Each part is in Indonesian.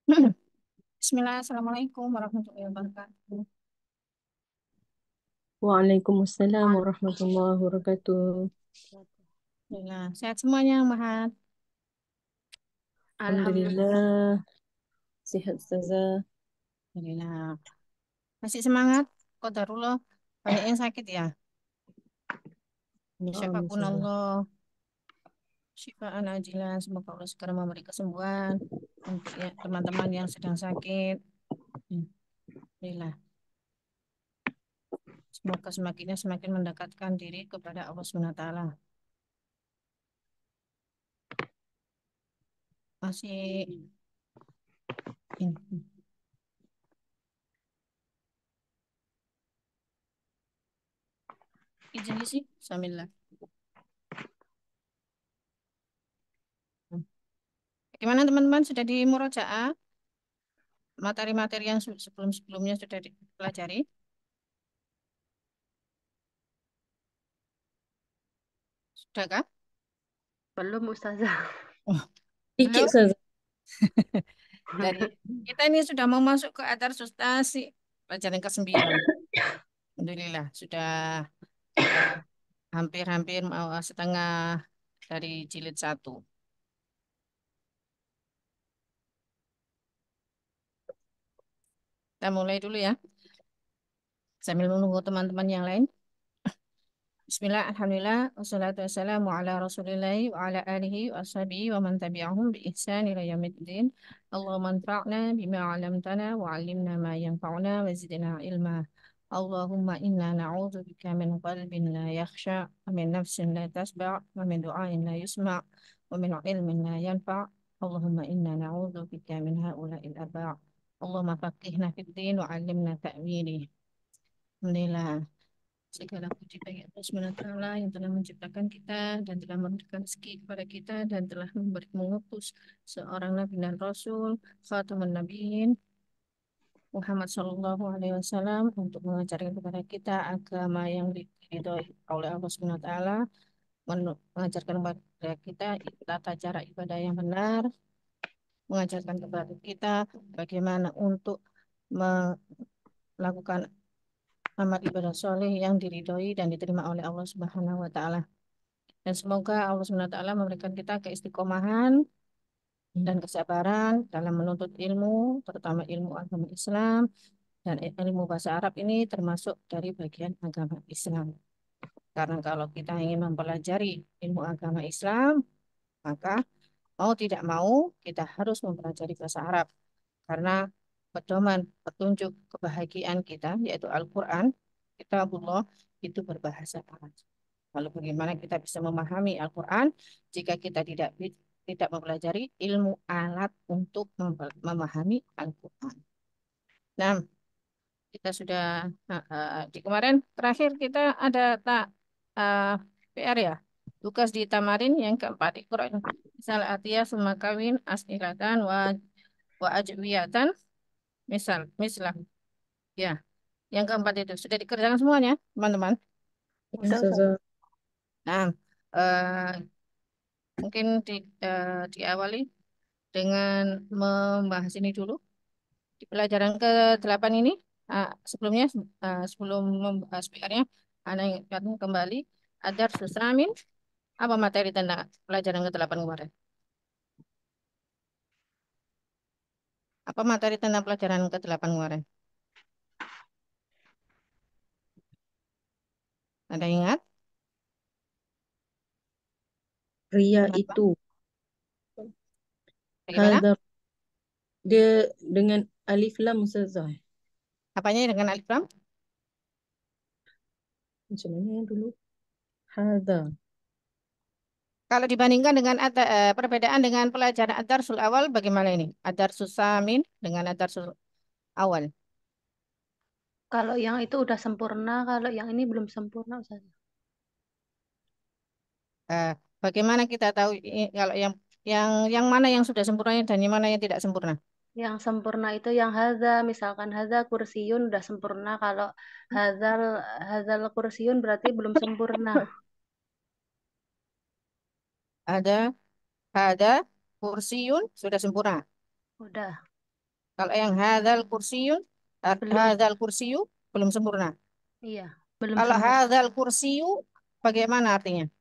Bismillah, Assalamualaikum warahmatullahi wabarakatuh. Waalaikumsalam warahmatullahi wabarakatuh. Alhamdulillah, sehat semuanya, Mahat. Alhamdulillah, sehat Ustazah. Alhamdulillah. Masih semangat? Qadarullah. Banyak yang sakit ya. Maaf Syafaqun Ustazah. Allah. Syifaan ajilan. Semoga Allah segera memberi kesembuhan untuk ya, teman-teman yang sedang sakit. Alhamdulillah. Semoga semakin mendekatkan diri kepada Allah Subhanahu wa taala. Masih ini. Izin sih, Samillah. Gimana teman-teman sudah di murojaah? Materi-materi yang sebelum-sebelumnya sudah dipelajari? Sudahkah? Belum Ustazah. Oh, Dikit belum. Ustazah. Dari kita ini sudah mau masuk ke Adar Sustasi, pelajaran ke-9. Alhamdulillah, sudah eh, hampir-hampir mau setengah dari jilid 1. Kita mulai dulu ya, sambil menunggu teman-teman yang lain. Bismillah, Alhamdulillah, wassalatu wassalamu ala rasulillahi wa ala alihi wa ashabihi wa man tabi'ahum bi ihsan ila yaumiddin. Allahumma anfa'na bima 'allamtana wa 'allimna ma yanfa'una wa zidna ilma. Allahumma inna na'udzu bika min qalbin la yakhsha wa min nafsin la tasba' wa min du'ain la yusma' wa min ilmin la yanfa'. Allahumma inna na'udzu bika min ha'ula'il arba'. Allahumma faqihna fid din wa 'allimna ta'wili. Alhamdulillah. Segala puji bagi Allah Subhanahu wa Ta'ala yang telah menciptakan kita dan telah memberikan rezeki kepada kita dan telah mengutus seorang Nabi dan Rasul, Khatamun Nabiyyin, Muhammad Sallallahu Alaihi Wasallam untuk mengajarkan kepada kita agama yang diridhoi oleh Allah Subhanahu wa Ta'ala, mengajarkan kepada kita tata cara ibadah yang benar, mengajarkan kepada kita bagaimana untuk melakukan amal ibadah soleh yang diridhoi dan diterima oleh Allah Subhanahu wa Ta'ala. Dan semoga Allah SWT memberikan kita keistiqomahan dan kesabaran dalam menuntut ilmu, terutama ilmu agama Islam. Dan ilmu bahasa Arab ini termasuk dari bagian agama Islam. Karena kalau kita ingin mempelajari ilmu agama Islam, maka mau tidak mau kita harus mempelajari bahasa Arab. Karena pedoman, petunjuk kebahagiaan kita, yaitu Al-Quran, kitabullah, itu berbahasa Arab. Lalu bagaimana kita bisa memahami Al-Quran jika kita tidak mempelajari ilmu alat untuk memahami Al-Quran. Nah, kita sudah di kemarin terakhir kita ada tak uh, PR ya, tugas di tamarin yang keempat Iqra misal atiyah summa kawin as'ilatan wa ajwiyatan misal ya. Yang keempat itu sudah dikerjakan semuanya, teman-teman. Ya Udah Ustazah. Ustazah. Nah, eh, mungkin diawali dengan membahas ini dulu di pelajaran ke-8 ini. Sebelumnya, sebelum membahas PR-nya, Anda ingatkan kembali ada Susamin, apa materi tentang pelajaran ke-8 kemarin? Apa materi tentang pelajaran ke-8 kemarin? Anda ingat, Ria teman-teman? itu Bagaimana? hadar, dia dengan alif lam Ustazah. Apanya dengan alif lam? Macam mana yang dulu? Hadar. Kalau dibandingkan dengan perbedaan dengan pelajaran Ad-Darsul awal, bagaimana ini? Ad-Darsus Samin dengan Ad-Darsul awal. Kalau yang itu udah sempurna, kalau yang ini belum sempurna Ustazah. Eh, Bagaimana kita tahu kalau yang mana yang sudah sempurna dan yang mana yang tidak sempurna? Yang sempurna itu yang hadza, misalkan hadza kursiyun udah sempurna. Kalau hadzal hadzal kursiyun berarti belum sempurna. Ada kursiun sudah sempurna. Udah. Kalau yang hadzal kursiyun, Belum. hadzal kursiyu belum sempurna. Iya, belum Kalau sempurna. hadzal kursiyu bagaimana artinya?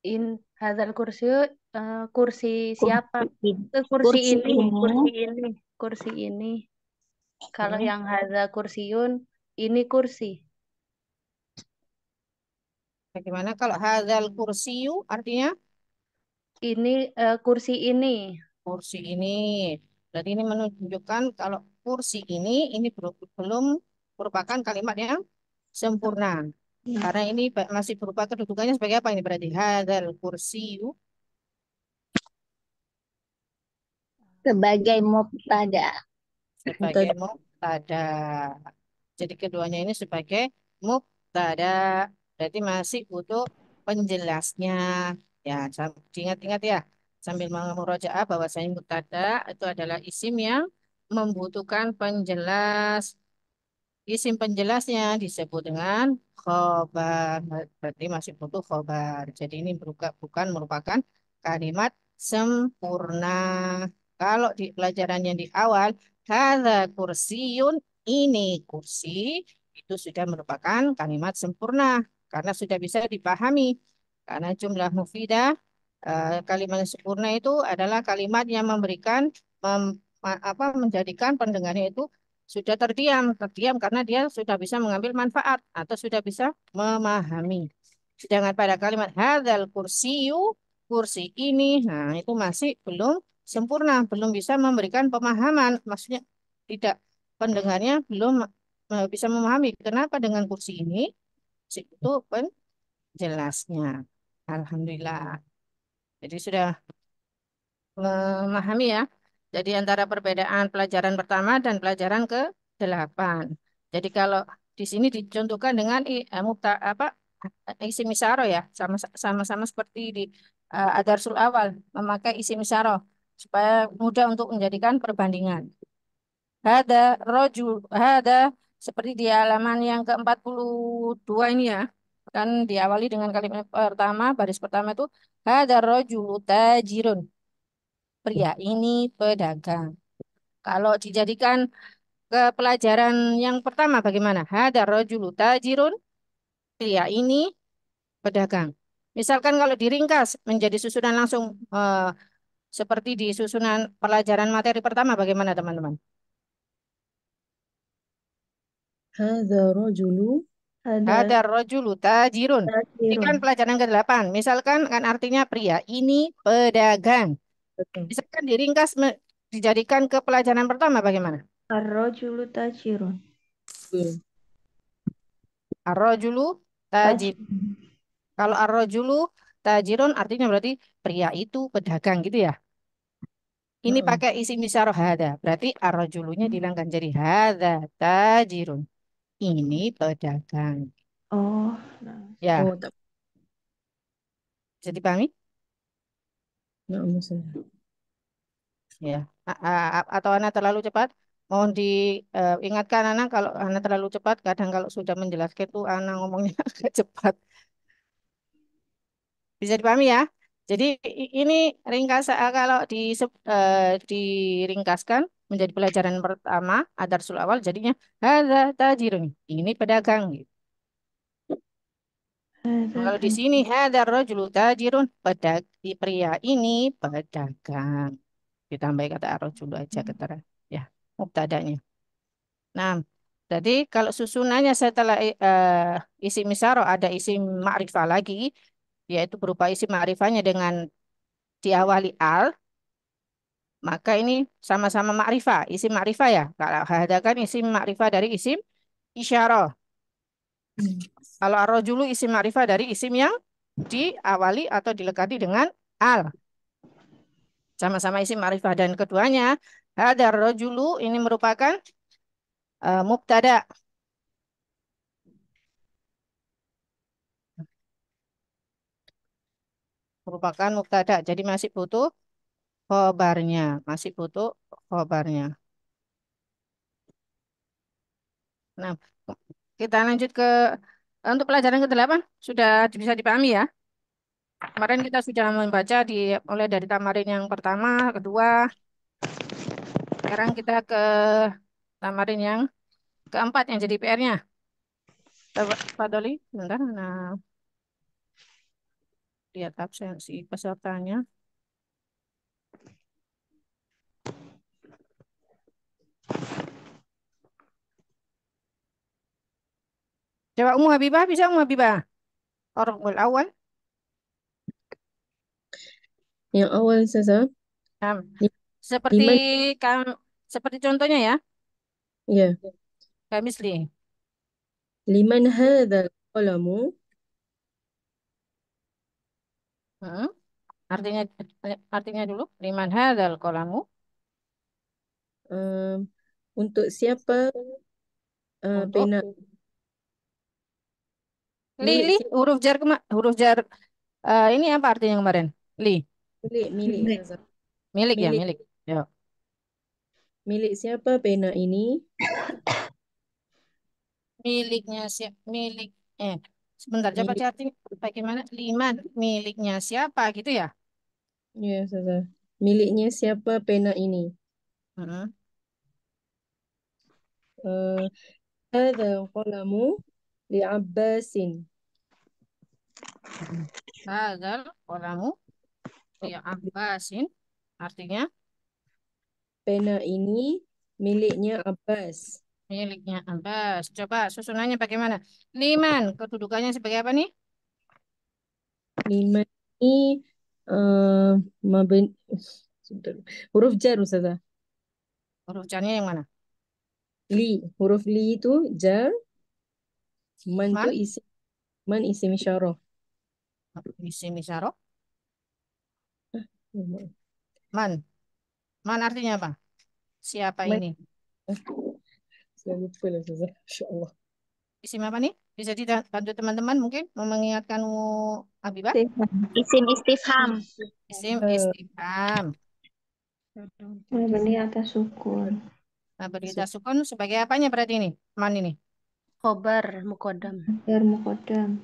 In hadzal kursi, kursi siapa? Kursi, Kursi kursi ini, kursi ini, ini, kursi ini. Kalau Hmm. yang hadza kursiun, ini kursi. Bagaimana kalau hadzal kursiyu artinya Ini kursi ini. kursi ini. Berarti ini menunjukkan kalau kursi ini belum merupakan kalimat yang sempurna. Karena ini masih berupa kedudukannya sebagai apa ini berarti hadzal kursiyu sebagai mubtada. sebagai Mubtada. mubtada. Jadi keduanya ini sebagai mubtada. Berarti masih butuh penjelasnya. Ya, diingat-ingat ya. Sambil memurojaah bahwasanya mubtada itu adalah isim yang membutuhkan penjelas. Isim penjelasnya disebut dengan khobar. Berarti masih butuh khobar. Jadi ini bukan merupakan kalimat sempurna. Kalau di pelajaran yang di awal, hadza kursiyun, ini kursi, itu sudah merupakan kalimat sempurna. Karena sudah bisa dipahami. Karena jumlah mufidah, kalimat yang sempurna itu adalah kalimat yang memberikan, menjadikan pendengarnya itu sudah terdiam karena dia sudah bisa mengambil manfaat atau sudah bisa memahami. Sedangkan pada kalimat hadzal kursiyu, kursi ini, nah itu masih belum sempurna, belum bisa memberikan pemahaman. Maksudnya tidak pendengarnya belum bisa memahami kenapa dengan kursi ini itu penjelasnya. Alhamdulillah. Jadi sudah memahami ya. Jadi antara perbedaan pelajaran pertama dan pelajaran ke-8. Jadi kalau di sini dicontohkan dengan isim isyarah ya, sama-sama seperti di Adarsul Awal memakai isim isyarah supaya mudah untuk menjadikan perbandingan. Hada hada seperti di halaman yang ke-42 ini ya. Kan diawali dengan kalimat pertama, baris pertama itu hada rojulu tajirun. Pria ini pedagang. Kalau dijadikan ke pelajaran yang pertama bagaimana? Hada rojulu tajirun. Pria ini pedagang. Misalkan kalau diringkas menjadi susunan langsung seperti di susunan pelajaran materi pertama bagaimana teman-teman? Hadza rajulu. Ada Hada rojulu tajirun. Ini kan tasirun. pelajaran ke-8. Misalkan kan artinya pria ini pedagang. Betul. Misalkan diringkas dijadikan ke pelajaran pertama bagaimana? Ar-rajulu tajirun. Betul. Ar-rajulu tajir. Tajirun. Kalau ar-rajulu tajirun artinya berarti pria itu pedagang gitu ya. Ini Heeh. pakai isim isyarah hada. Berarti ar-rajulunya dihilangkan jadi hada tajirun. Ini pedagang. Oh, nah. Ya, Oh, tak. bisa dipahami? Nggak masalah. Ya. Atau Anda terlalu cepat? Mohon diingatkan Anak kalau Anda terlalu cepat. Kadang kalau sudah menjelaskan itu Anak ngomongnya agak cepat. Bisa dipahami ya? Jadi ini ringkas kalau diringkaskan menjadi pelajaran pertama Adarsul Awal jadinya hadza tajirun. Ini pedagang gitu. Ada Kalau di sini tajirun. hadar rajulu tajirun, pria ini pedagang. Ditambah kata ar-rajulu aja ketara ya mubtadanya. Nah, jadi kalau susunannya setelah isim isyarah ada isim ma'rifah lagi, yaitu berupa isim ma'rifahnya dengan diawali al, maka ini sama-sama ma'rifah, isim ma'rifah ya. Kalau ada kan isim ma'rifah dari isim isyarah. Kalau ar-rajulu isim ma'rifah dari isim yang diawali atau dilekati dengan al. Sama-sama isim ma'rifah dan keduanya hadar rajulu ini merupakan mubtada, merupakan mubtada. Jadi masih butuh khobarnya, masih butuh khobarnya. Nah, kita lanjut ke untuk pelajaran ke-8 sudah bisa dipahami ya. Kemarin kita sudah membaca mulai dari tamarin yang pertama, kedua, Sekarang kita ke tamarin yang keempat yang jadi PR-nya. Pak Doli, bentar. Nah, lihat absensi pesertanya. Coba Umu Habibah, bisa Umu Habibah? Orang awal. Yang awal Ustazah. Nah, Li- seperti Liman, kam- seperti contohnya ya, ya. Kak Misli. Liman hadzal qalamu. Hmm, artinya artinya dulu. Liman hadzal qalamu. Um, untuk siapa Untuk pena milik Lili, siapa? huruf jar ini apa artinya kemarin? Li, Milik Ustazah. milik ya, Milik milik. Ya. milik siapa pena ini? Miliknya siapa? Sebentar, coba Milik, cari bagaimana? Liman, miliknya siapa gitu ya? ya Ustazah. Miliknya siapa pena ini? Hmm. Uh, Hadzal qalamu li Abbasin. Hadzal qalamu li Abbasin. Artinya Pena ini miliknya Abbas. miliknya Abbas. Coba susunannya bagaimana? Liman, kedudukannya sebagai apa nih? Liman ini eh maben, sebentar. Huruf jar Ustazah. Huruf jarnya yang mana? Li, huruf li itu jar, man itu Man, isim, man isim isyarah. isim isyarah. Man, Man, man artinya apa? Siapa man. ini? Saya lupa lah Ustazah. Masya Allah. Isim apa nih? Bisa dibantu teman-teman mungkin mau mengingatkanmu Habibah? Isim istifham. Isim Eh, istifham. Mabni atas sukun. Nah, berita sukun sebagai apanya berarti ini? Man ini. Khobar mukodam. Agar mukodam.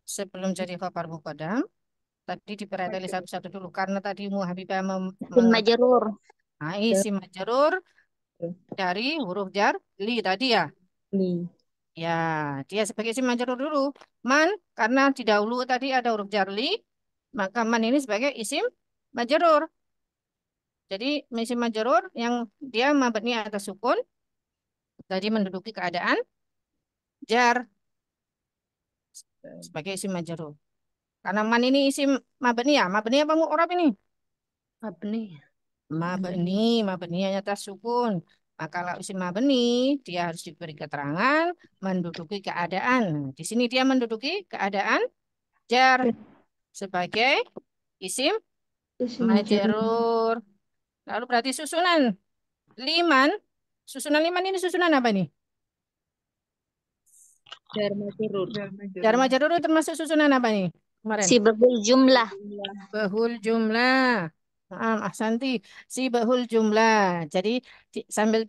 Sebelum jadi khabar muqaddam, tadi dipelajari satu-satu dulu karena tadi Mu Habibah Isim mengatakan majrur. nah, jar, isim majrur dari huruf jar li tadi ya. li. Ya, dia sebagai isim majrur dulu. Man karena di dahulu tadi ada huruf jar li, maka man ini sebagai isim majrur. Jadi isim majrur yang dia mabni atas sukun tadi menduduki keadaan jar sebagai isim majrur. Karena man ini isim mabni ya, mabni apa mu'rab ini? Mabni. Mabni, mabni hanya atas sukun. Maka kalau isim mabni, dia harus diberi keterangan menduduki keadaan. Nah, di sini dia menduduki keadaan jar sebagai isim Isim majrur. majrur. Lalu berarti susunan liman, susunan liman ini susunan apa nih? Jar majrur. Jar majrur itu termasuk susunan apa nih? Kemarin. Sibahul jumlah. Bahul jumlah. Ahsanti. Si bahul jumlah. Jadi sambil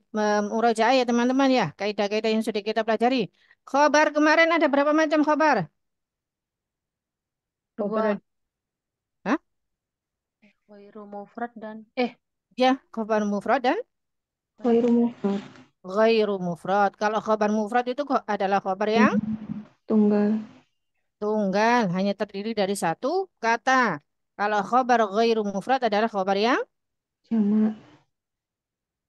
murojaah ya teman-teman ya. Kaidah-kaidah yang sudah kita pelajari. Khobar kemarin ada berapa macam khobar? Khabar Dua. ada Hah? Khairu mufrad dan Ya, khobar mufrad dan Khairu mufrad. ghairu mufrad. Kalau khobar mufrad itu adalah khobar yang Tunggal. tunggal. Hanya terdiri dari satu kata. Kalau khobar ghairu mufrad adalah khobar yang Jamak.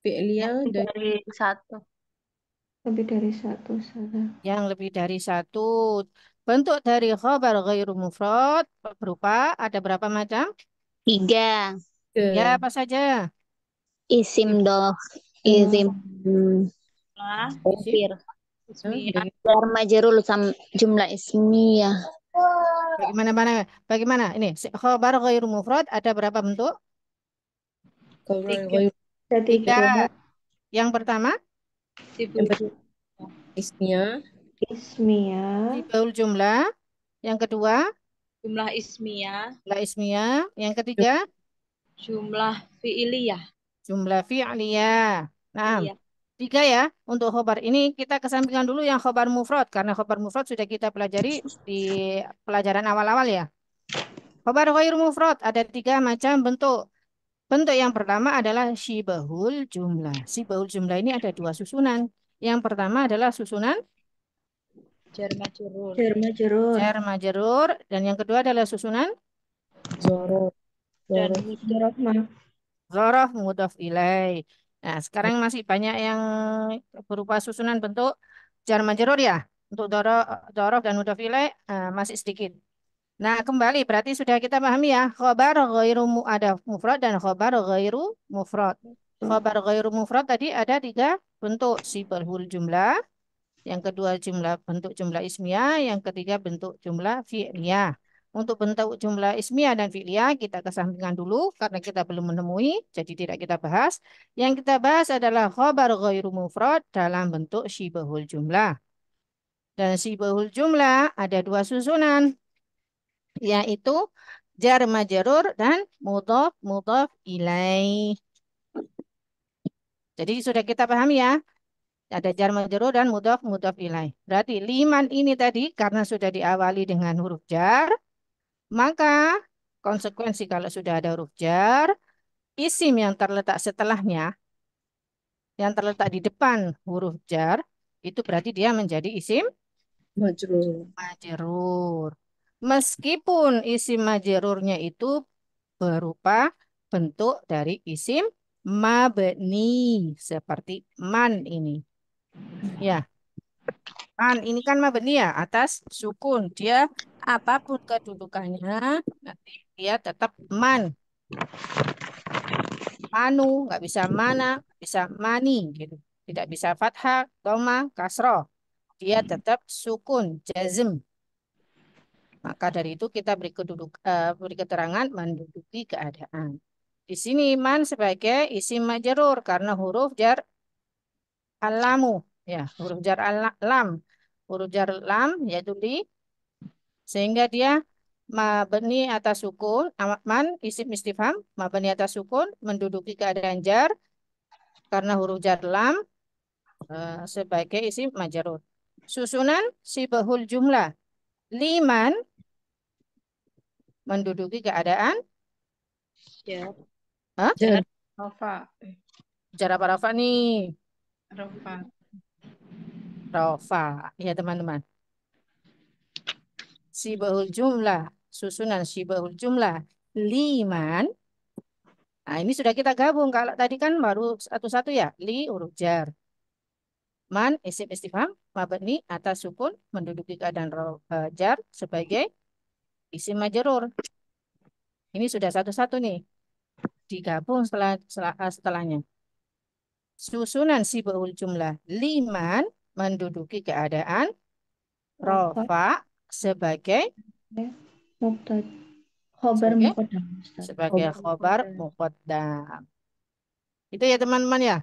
fi'liyah lebih dan dari satu. Lebih dari satu salah. lebih dari satu. Bentuk dari khobar ghairu mufrad berupa ada berapa macam? Tiga. Ya, ke apa saja? Isim doh. Ya. Isim Nah, Isim. kafir. ismiyah. dari Jar majrur sama jumlah ismiyah. Bagaimana mana? Bagaimana? Ini khobar ghairu mufrad ada berapa bentuk? khabar Tiga. ghair Ada Tiga. tiga. Yang pertama, yang Sibuk pertama ismiyah, Ismiyah. sibaul jumlah. Yang kedua, jumlah ismiyah, la ismiyah. Yang ketiga, jumlah fi'iliyah. jumlah fi'liyah. Nah, Iya. tiga ya untuk khobar. Ini kita kesampingkan dulu yang khobar mufrad karena khobar mufrad sudah kita pelajari di pelajaran awal-awal ya. Khobar ghairu mufrad ada tiga macam bentuk. Bentuk yang pertama adalah syibahul jumlah. Syibahul jumlah ini ada dua susunan. Yang pertama adalah susunan Jar majrur. Jar majrur. jar majrur dan yang kedua adalah susunan Zorof. Dan Zorof. mudhof. Zorof maaf. dzaraf mudhaf ilaih. Nah, sekarang masih banyak yang berupa susunan bentuk jar majrur ya. Untuk dzaraf dan mudhaf ilaih masih sedikit. Nah, kembali berarti sudah kita pahami ya, khobar ghairu ada mufrad dan khobar ghairu mufrad. Khobar ghairu mufrad tadi ada tiga bentuk, sibahul jumlah, yang kedua jumlah bentuk jumlah ismiyah, yang ketiga bentuk jumlah fi'liyah. Untuk bentuk jumlah ismiyah dan fi'liyah kita kesampingkan dulu karena kita belum menemui, jadi tidak kita bahas. Yang kita bahas adalah khobar ghairu mufrad dalam bentuk syibahul jumlah. Dan syibahul jumlah ada dua susunan, yaitu jar majrur dan mudhaf mudhaf ilaih. Jadi sudah kita pahami ya, ada jar majrur dan mudhaf mudhaf ilaih. Berarti liman ini tadi karena sudah diawali dengan huruf jar, maka konsekuensi kalau sudah ada huruf jar, isim yang terletak setelahnya, yang terletak di depan huruf jar, itu berarti dia menjadi isim Majrur. majrur. Meskipun isim majrurnya itu berupa bentuk dari isim mabni seperti man ini. Ya, man ini kan mabni ya atas sukun. Dia apapun kedudukannya nanti dia tetap man. Manu nggak bisa mana, bisa mani gitu. Tidak bisa fathah, dhamma, kasroh. Dia tetap sukun, jazm. Maka dari itu kita beri keterangan menduduki keadaan. Di sini man sebagai isim majrur karena huruf jar alamu, ya huruf jar lam, huruf jar lam yaitu di, sehingga dia mabni atas sukun, man isim istifham mabni atas sukun menduduki keadaan jar karena huruf jar lam sebagai isim majrur. Susunan sibahul jumlah liman menduduki keadaan Jar. Hah? Jar. Rafa. Jar apa rafa nih? Rafa. Rafa. Ya teman-teman. Sibahul jumlah. Susunan sibahul jumlah. Liman. Nah ini sudah kita gabung. Kalau tadi kan baru satu-satu ya. Li huruf jar. Man isim istifham. Mabni atas sukun. Menduduki keadaan jar sebagai isim majrur. Ini sudah satu-satu nih. Digabung setelahnya. Susunan sibahul jumlah. Liman menduduki keadaan Rafa. rofa sebagai Mubtad. Khobar sebagai muqaddam Ustaz. sebagai Khobar khobar muqaddam. muqaddam. Itu ya teman-teman ya.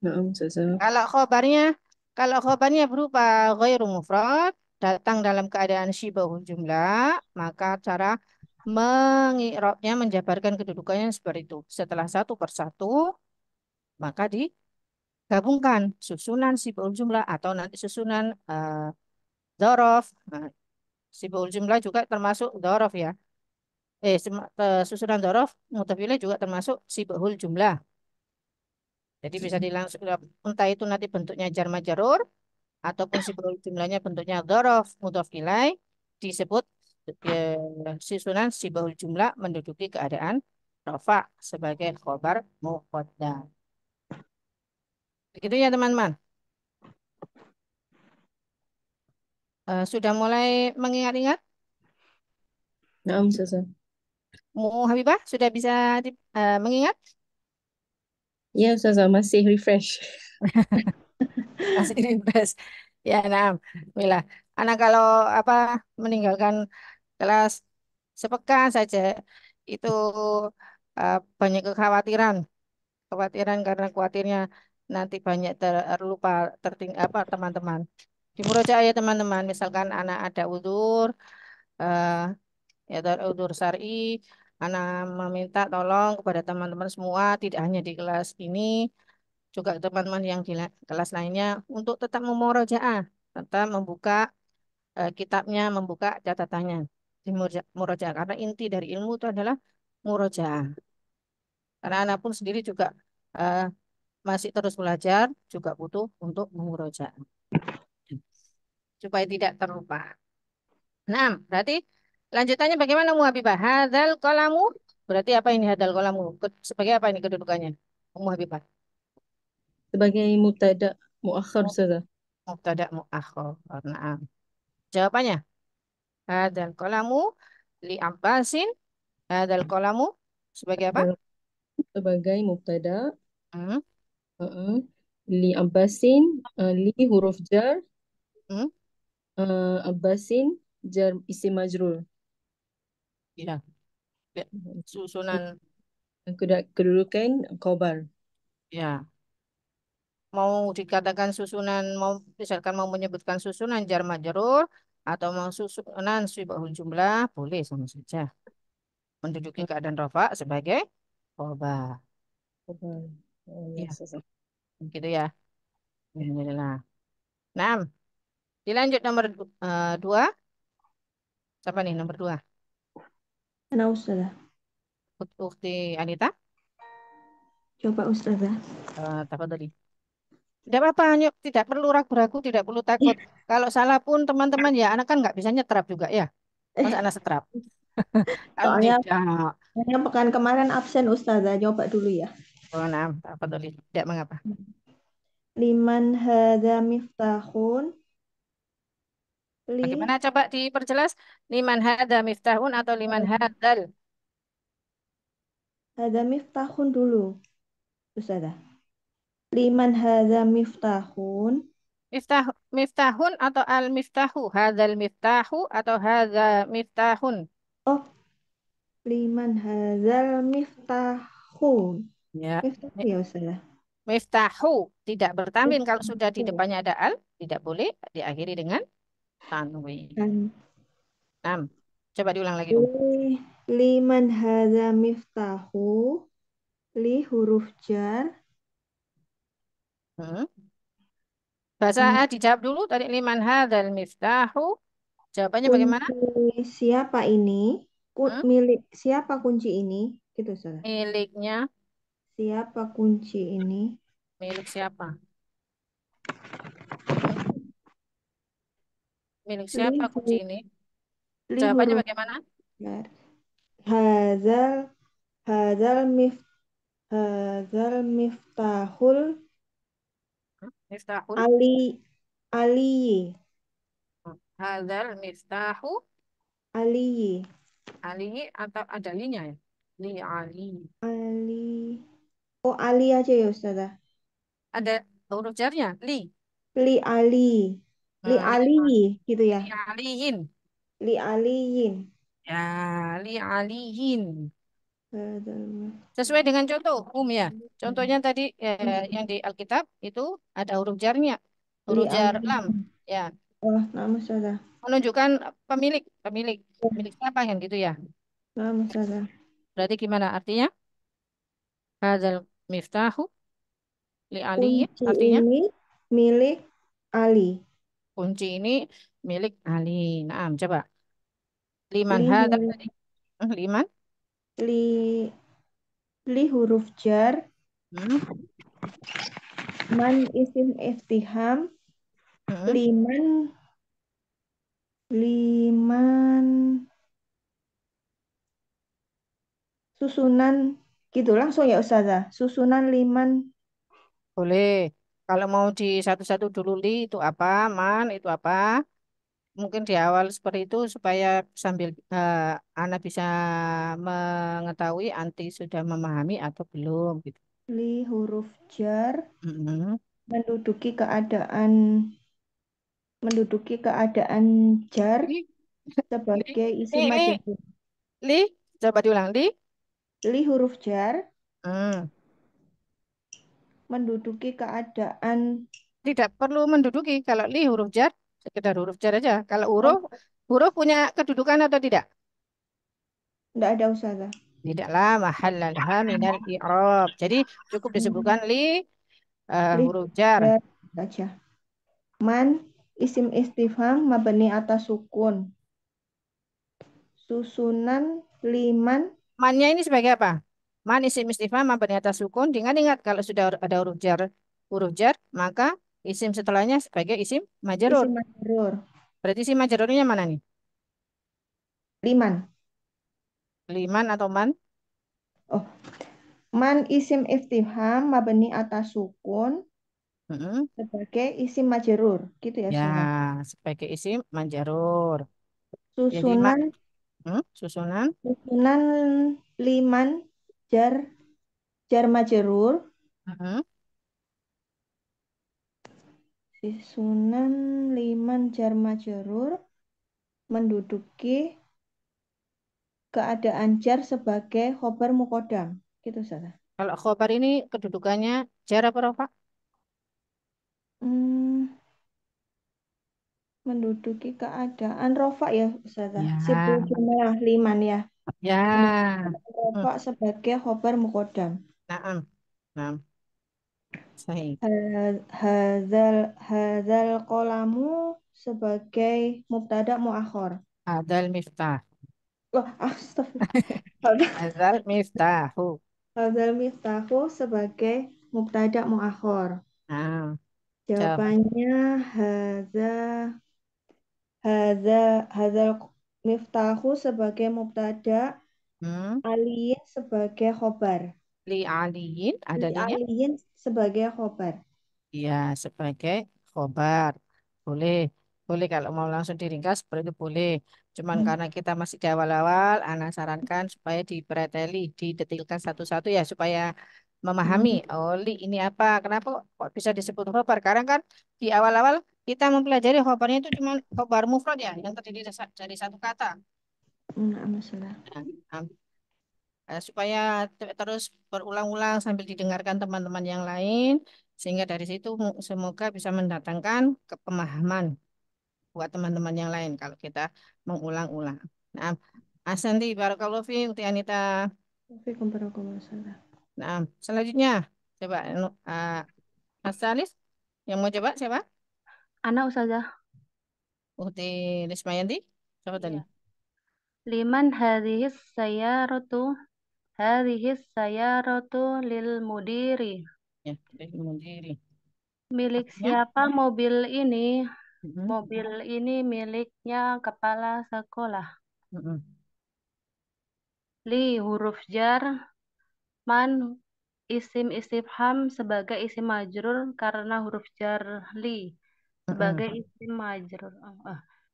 Naam, Ustazah. Kalau khobarnya kalau khobarnya berupa ghairu mufrad datang dalam keadaan syibahul jumlah, maka cara mengi'rabnya menjabarkan kedudukannya seperti itu. Setelah satu persatu maka digabungkan susunan syibahul jumlah atau nanti susunan dzaraf. Nah, syibahul jumlah juga termasuk dzaraf ya. Susunan dzaraf mudhaf ilaih juga termasuk sibahul jumlah. Jadi bisa dilangsung entah itu nanti bentuknya jar majrur ataupun sibahul jumlahnya bentuknya dzaraf mudhaf ilaih disebut susunan sibahul jumlah menduduki keadaan rafa sebagai khobar muqaddam. Begitu ya teman-teman. Sudah mulai mengingat-ingat? Naam, Ustazah. Habibah sudah bisa mengingat? Ya, Ustazah, masih refresh. Masih refresh. Ya, nah, Mila. Anak kalau apa meninggalkan kelas sepekan saja itu banyak kekhawatiran, kekhawatiran karena khawatirnya nanti banyak terlupa apa teman-teman. Di murojaah ya teman-teman, misalkan anak ada udzur, eh, ya udzur syar'i, anak meminta tolong kepada teman-teman semua, tidak hanya di kelas ini, juga teman-teman yang di kelas lainnya untuk tetap memurojaah, tetap membuka kitabnya, membuka catatannya di murojaah karena inti dari ilmu itu adalah murojaah. Karena anak pun sendiri juga eh, masih terus belajar, juga butuh untuk menguroja supaya tidak terlupa. Nah, berarti lanjutannya bagaimana Mu Habibah? Hadal kolamu, berarti apa ini hadal kolamu? Sebagai apa ini kedudukannya? Mu Habibah. Sebagai mubtada muakhar Oh, Ustazah. mubtada muakhar. Nah, jawabannya hadal kolamu li Abbasin. Hadal kolamu sebagai apa? Dan sebagai mubtada, Hmm, uh-uh, li Abbasin, li huruf jar, hmm, Abbasin jar isim majrur. ya, ya. Susunan, Kedudukan khobar. ya. Mau dikatakan susunan, mau misalkan mau menyebutkan susunan jar majrur atau mau susunan sibahul jumlah, boleh sama saja. Menduduki keadaan rofa sebagai khobar. Khobar. Oh, ya, Ya, Ustazah. gitu ya. Alhamdulillah. Nah, dilanjut nomor dua. Siapa nih nomor dua? Mana Ustazah? Ukti Anita. Coba Ustazah. Tafadhali. Tidak apa-apa, yuk. Tidak perlu ragu-ragu, tidak perlu takut. Kalau salah pun teman-teman ya, anak kan nggak bisa nyetrap juga ya. Masa anak setrap? Kan Soalnya, tidak. soalnya pekan kemarin absen Ustazah. Coba dulu ya. Oh, nah, tafadhali. Tidak mengapa. Liman hadza miftahun li Bagaimana coba diperjelas? Liman hadza miftahun atau liman hadzal? hadza miftahun dulu Ustazah. Liman hadza miftahun. Miftah, miftahun atau al miftahu? Hadzal miftahu atau hadza miftahun? Oh, liman hadzal miftahun. Ya. Miftah ya Ustazah. Miftahu tidak bertanwin kalau sudah di Miftahun. depannya ada al, tidak boleh diakhiri dengan tanwin. Dan Nah, coba diulang lagi, liman hadza miftahu li huruf jar. Hmm. Bahasa Hmm, A dijawab dulu tadi liman hadzal miftahu. Jawabannya bagaimana? kunci siapa ini? Hmm? Milik siapa kunci ini? Gitu Ustazah. Miliknya, Siapa kunci ini? milik siapa? Hmm? Milik Li, siapa kunci ini? li Jawabannya huruf bagaimana? jar. Hadzal hadzal mif hadzal miftahul Miftahun. ali aliyi Hadzal miftahu aliyi Ali atau ada linya ya? Li Ali. ali. Oh, Ali aja ya Ustazah. Ada huruf jarnya. Li. Li Ali. Li Hmm, li, aliyi gitu ya. li aliin. Li aliyin. Ya, li aliin. Hadzal Sesuai dengan contoh ya. miftahul. Contohnya tadi yang di Alkitab itu ada huruf jarnya. Li Huruf jar lam. aliyin. Ya, Oh, nama Ustazah. menunjukkan pemilik, pemilik, milik siapa yang gitu ya. Nama Ustazah. Berarti gimana artinya? Hadzal miftahu li aliin Kunci artinya ini milik Ali. kunci ini milik Ali. Nah, coba. Liman Li hadzal huruf tadi. Liman. li li huruf jar. Hmm. Man isim iftiham. Hmm. Liman liman susunan gitu langsung ya Ustazah. Susunan liman Boleh. Kalau mau di satu-satu dulu li itu apa, man itu apa. Mungkin di awal seperti itu supaya sambil anak bisa mengetahui anti sudah memahami atau belum gitu. li huruf jar Mm-mm. menduduki keadaan jar Li, li, sebagai isim li, majrur. li. Coba diulang li. Li huruf jar Hmm. menduduki keadaan Tidak perlu menduduki. Kalau li huruf jar, sekedar huruf jar aja. Kalau oh, huruf, huruf punya kedudukan atau tidak? enggak ada Ustazah. Tidaklah mahallalaha minal i'rab. Jadi cukup Hmm. disebutkan li Li huruf jar. jar aja. Man isim istifham mabni atas sukun. Susunan liman Mannya ini sebagai apa? Man isim istifham mabni atas sukun. Ingat kalau sudah ada huruf jar, maka isim setelahnya sebagai isim majrur. Isim majrur. Berarti isim majrurnya mana nih? Liman. Liman atau man? Oh, man isim istifham mabni atas sukun Mm-mm. sebagai isim majrur. Gitu ya, Ya, Ustazah. sebagai isim majrur. Jadi Susunan susunan. susunan liman jar jar majrur. Mm-mm. Susunan liman jar majrur menduduki keadaan jar sebagai khobar mukodam. Gitu, Ustazah. Kalau khobar ini kedudukannya jar apa rafa? Hmm, menduduki keadaan rofa ya, Ustazah. Sibuk Ya, jumlah liman ya. Menduduki ya. keadaan Hmm. rofa sebagai khobar mukodam. Naam. Naam. Sahih. Hazal kolamu sebagai mubtada muakhor. Adal miftah. Wah, astagfirullah. Adal miftahu. Hazal miftahu sebagai mubtada muakhor. Nah, jawab. Jawabannya hazal miftahu sebagai mubtada, Hmm. aliyin sebagai khobar. Li aliyin ada Li linya. aliyin sebagai khobar. Ya, sebagai khobar. Boleh. Boleh kalau mau langsung diringkas, seperti itu boleh. Cuman Hmm. karena kita masih di awal-awal, Ana sarankan supaya dipreteli, didetilkan satu-satu ya, supaya memahami, Hmm. oh li ini apa, kenapa kok bisa disebut khobar. Karena kan di awal-awal kita mempelajari khobarnya itu cuma khobar mufrad ya, yang terdiri dari satu kata. Nah, masalah. Nah, supaya terus berulang-ulang sambil didengarkan teman-teman yang lain sehingga dari situ semoga bisa mendatangkan kepemahaman buat teman-teman yang lain kalau kita mengulang-ulang. Nah, Asanti barakallahu fi Uti Anita. Waalaikumsalam warahmatullahi wabarakatuh. Nah, selanjutnya coba Mas Salis yang mau coba siapa? Anak Ustazah. Uti Rismayanti. Coba tadi. Iya. Liman hadhis sayyaratu. Hadhis sayyaratu lil mudiri. Ya, dari Mundiri. Milik Artinya? siapa mobil ini? Mm-mm, Mobil ini miliknya kepala sekolah. mm-mm, Li huruf jar. Man isim istifham sebagai isim majrur karena huruf jar li mm-mm, sebagai isim majrur.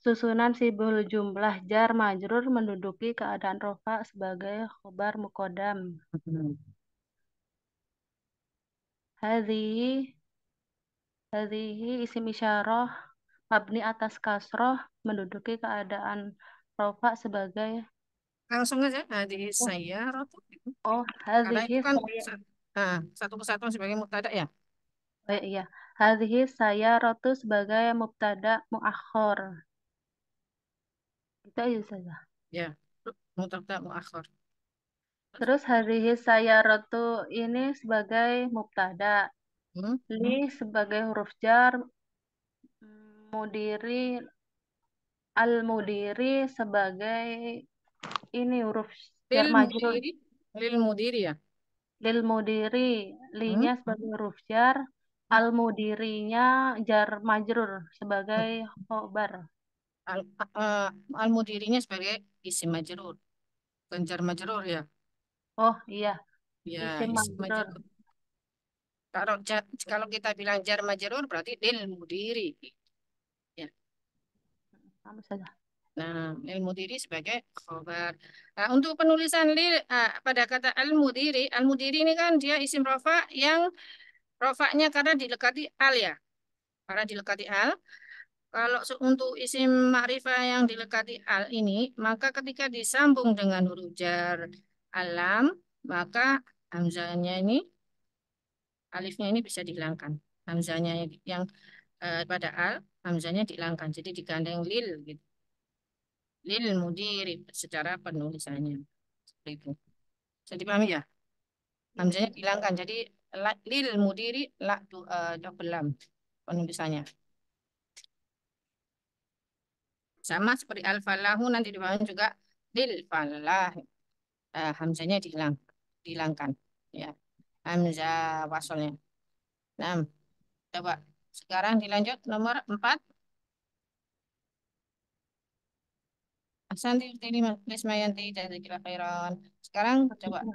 Susunan sibul jumlah jar majrur menduduki keadaan rofa sebagai khobar mukodam. mm-mm. Hadhihi hadhihi isim isyarah mabni atas kasroh menduduki keadaan rofa sebagai Langsung aja di oh, saya rotu. Karena itu hadhihi kan saya satu kesatuan sebagai mubtada ya. iya hadhihi saya rotu sebagai mubtada muakhor. Itu aja saja. Ya, mubtada muakhir. Terus hadhihi sayyaratu ini sebagai mubtada, Hmm? li sebagai huruf jar, mudiri al-mudiri sebagai ini huruf jar Lil majrur, mudiri, lil mudiri ya. lil mudiri, Hmm? linya sebagai huruf jar, al-mudirinya jar majrur sebagai khobar. Al, eh, al mudirinya sebagai isim majrur, bukan jar majrur ya. Oh iya, Ya, isim isim majrur. majrur. Kalau kita bilang jar majrur berarti lil mudiri. Ya. Sama saja. Nah, lil mudiri sebagai khobar. Nah, untuk penulisan pada kata al mudiri ini kan dia isim rofa yang rofaknya karena dilekati al ya. Karena dilekati al. Kalau untuk isim ma'rifah yang dilekati al ini, maka ketika disambung dengan huruf jar alam, maka hamzahnya ini, alifnya ini bisa dihilangkan. Hamzahnya yang pada al, hamzahnya dihilangkan. Jadi digandeng lil, gitu. Lil mudiri secara penulisannya. Seperti itu. Jadi dipahami ya? Iya, Hamzahnya dihilangkan. Jadi lil mudiri double lam penulisannya. Sama seperti al falahu nanti dipahami juga lil falah. Hamzahnya dihilang. dihilangkan. Ya, hamzah wasolnya. Nah, coba sekarang dilanjut nomor 4. Ahsanti Uti Lismayanti Jazakillah khairan. Sekarang coba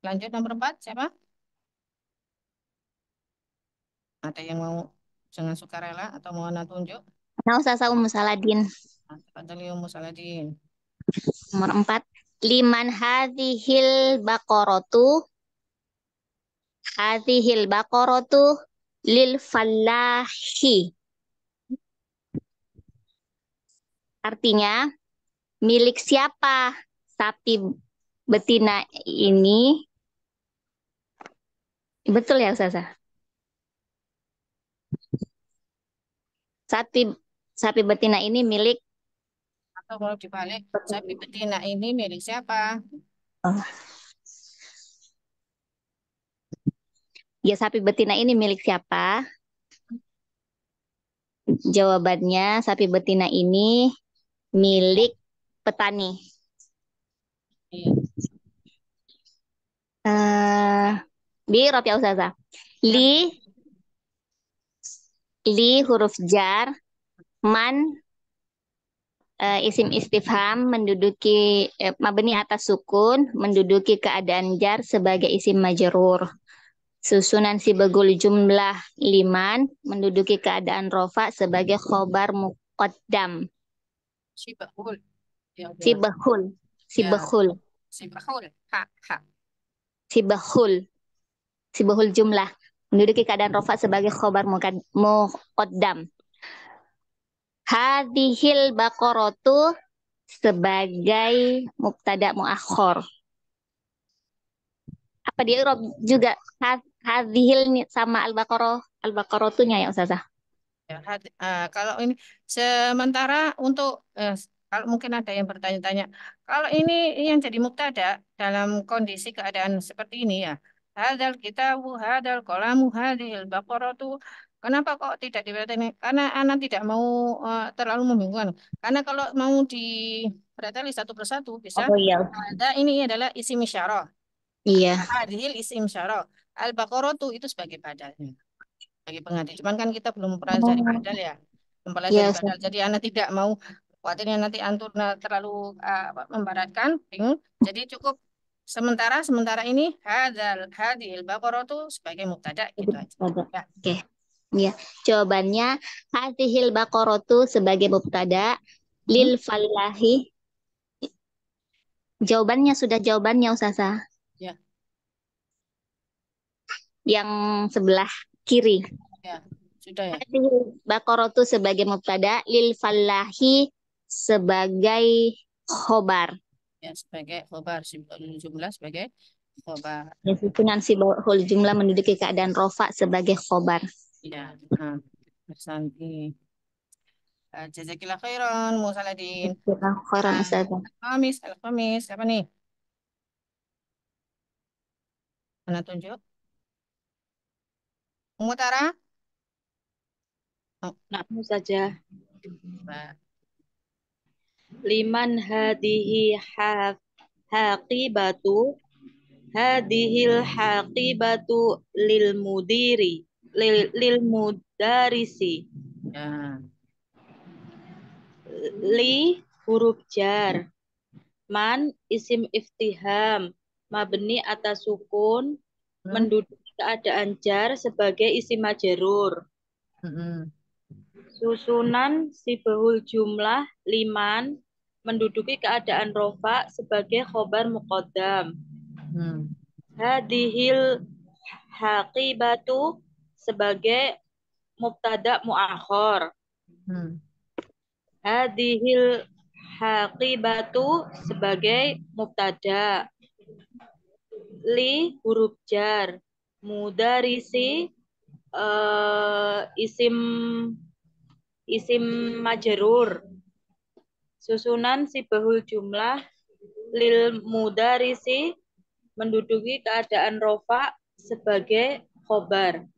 lanjut nomor 4 siapa? Ada yang mau dengan sukarela atau mau anak tunjuk? Nah, Ustazah Ummu Saladin. Nah, Fadli Ummu Saladin. Nomor 4. Liman hadhil baqaratu lil fallahi. Artinya, milik siapa sapi betina ini? Betul ya, Ustazah? Sapi sapi betina ini milik Atau kalau dibalik, sapi betina ini milik siapa? ya sapi betina ini milik siapa? Jawabannya sapi betina ini milik petani. Iya. Di Rob ya Ustazah. Li huruf jar, man isim istifham menduduki mabni atas sukun menduduki keadaan jar sebagai isim majrur. Susunan sibagul jumlah liman menduduki keadaan rofa sebagai khobar muqaddam. Sibahul. Ya, udah. Sibahul. Sibahul. Sibahul. Ha, ha. Sibahul jumlah menduduki keadaan rofa sebagai khobar muqaddam. Hadhil baqaratu sebagai mubtada muakhor. Apa dia Rob juga hadhil sama al-baqaratunya ya Ustazah? Ya, kalau ini sementara untuk kalau mungkin ada yang bertanya-tanya, kalau ini yang jadi mubtada dalam kondisi keadaan seperti ini ya, hadal kitabu, hadal qalamu, hadhil baqaratu, kenapa kok tidak diberitahu? Karena anak tidak mau terlalu membingungkan. Karena kalau mau diberitahu satu persatu bisa. Oh iya. Ada ini adalah isim isyarah. Iya. Hadhil isim isyarah. Al-baqaratu itu sebagai badalnya bagi pengantin. Cuman kan kita belum mempelajari badal ya, mempelajari Iya, badal. Jadi anak tidak mau khawatirnya nanti antum terlalu membaratkan, bingung. Jadi cukup sementara ini hadil baqaratu sebagai mubtada gitu aja. Ya. Oke. Ya, jawabannya hadhil baqaratu sebagai mubtada lil fallahi. Jawabannya Ustazah. Ya. Yang sebelah kiri. Ya, sudah ya. Hadhil baqaratu sebagai mubtada lil fallahi sebagai khobar. Ya, sebagai khobar jumlah sebagai khobar. Ya, susunan sibahul jumlah menduduki keadaan rofa sebagai khobar. Ya, Santi. Jazakillah khairan, Musaladin. Khairan Ustazah. Al-Khamis, apa nih? Mana tunjuk? Mutara? Oh, Nakmu saja. Mbak. Liman haqibatu hadihil haqibatu lil mudarisi. Ya. Li huruf jar. Man isim iftiham mabni atas sukun menduduki keadaan jar sebagai isim majrur. Susunan sibahul jumlah liman menduduki keadaan rofa sebagai khobar muqaddam. Hadihil haqibatu sebagai mubtada muakhor. Hadihil haqibatu sebagai mubtada. Li huruf jar. Mudarisi isim majrur. Susunan sibahul jumlah lil mudarisi menduduki keadaan rofa sebagai khobar.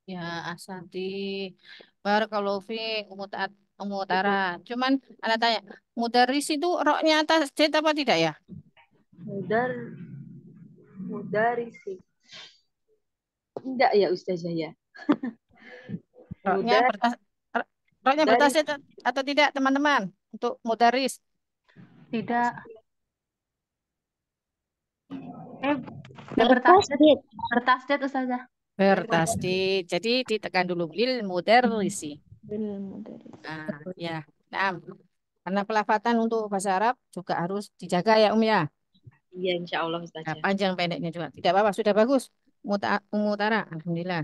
Ya, Asadi. Barakallahu fi Umutara. Cuman ada tanya, mudaris itu roknya atas jad apa tidak ya? Mudar mudarisi. Enggak ya Ustazah ya. Roknya Mudar bertas, roknya dari bertasdid atau tidak teman-teman untuk mudaris? Tidak. Eh, bertasdid. Bertasdid. Bertasdid Ustazah. Bertasdid. Jadi ditekan dulu lil mudarrisi. Bil mudaris. Nah, ya. Nah, karena pelafatan untuk bahasa Arab juga harus dijaga ya ya. iya insya Allah Nah, Ustazah. panjang pendeknya juga. Tidak apa-apa, sudah bagus. Umu Tara, alhamdulillah.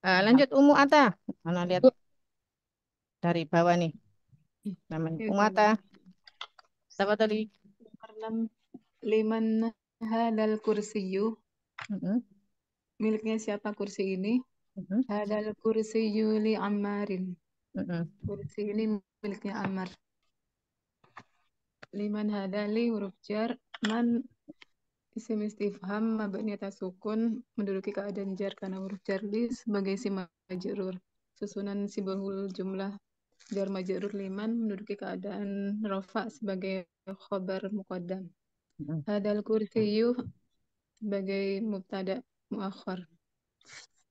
Lanjut Alhamdulillah. Umu Ata. Mana lihat dari bawah nih namanya. Ya, Umu Ata, Ustazah. apa tadi? Karena liman hadal kursiyu, Mm-mm, miliknya siapa kursi ini? mm-mm, Hadal kursiyu li Ammarin. mm-mm. Kursi ini miliknya Ammar. Liman hadali huruf jar, man isim istifham mabni atas sukun menduduki keadaan jar karena huruf jar li sebagai isim majrur. Susunan sibahul jumlah jar majrur liman menduduki keadaan rofa sebagai khobar muqaddam. Mm-mm. Hadal kursiyu sebagai mubtada muakhar.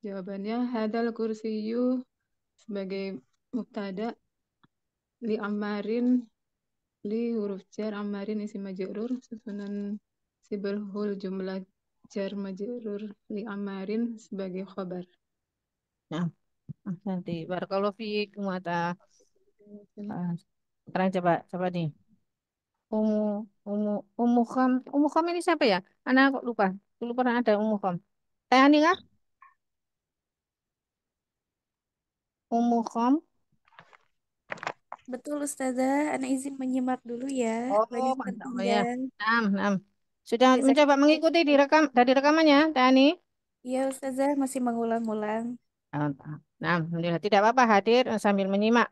Jawabannya hadal kursiyu sebagai mubtada li Ammarin li huruf jar Ammarin isim majrur susunan sibahul jumlah jar majrur li Ammarin sebagai khabar. Nah, nanti barakallahu fiik Umu Ata. Sekarang coba nih. Umu Umu Umu Kham ini siapa ya? Anak kok lupa. Dulu pernah ada Umu Kham. Ani kah? Umu Kham. Betul Ustazah, Ana izin menyimak dulu ya. Oh, Banyak mantap. Oh ya. tertinggal. Nam, nam. Sudah mencoba Jazakallah mengikuti khairan. dari rekamannya, Tani? Iya Ustazah, masih mengulang-ulang. Nah, alhamdulillah tidak apa-apa hadir sambil menyimak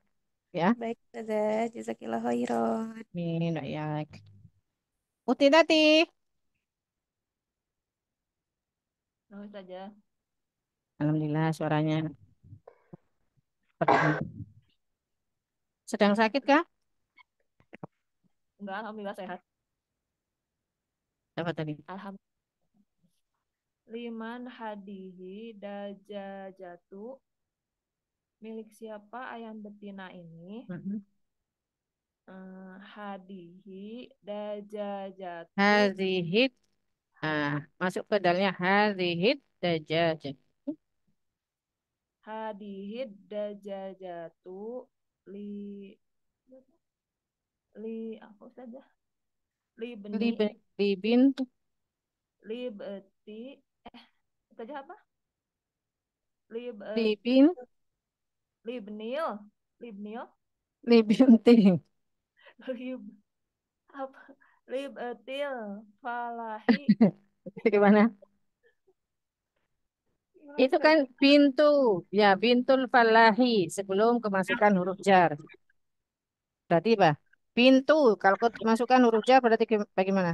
ya. Baik Ustazah, jazakillah khairan. Min ya. Uti tati. Nah, Ustazah. Alhamdulillah suaranya terdengar. Sedang sakit kah? Enggak, alhamdulillah sehat. Apa tadi? Alhamdulillah. Liman hadihi dajajatu. Milik siapa ayam betina ini? Mm-mm. Hadihi dajajatu. Hadhihit. Masuk ke dalnya hadhihit dajajah. Hadihi dajajatu li li apa saja? Li beni Libin li beti saja apa? Li bet libin libnil libnil libinting. lib apa? Libetil falahi. Gimana? Gimana Itu kan Ustaz? pintu, ya bintul falahi sebelum kemasukan huruf jar. Berarti apa? Pintu. Kalau kemasukan huruf jar berarti bagaimana?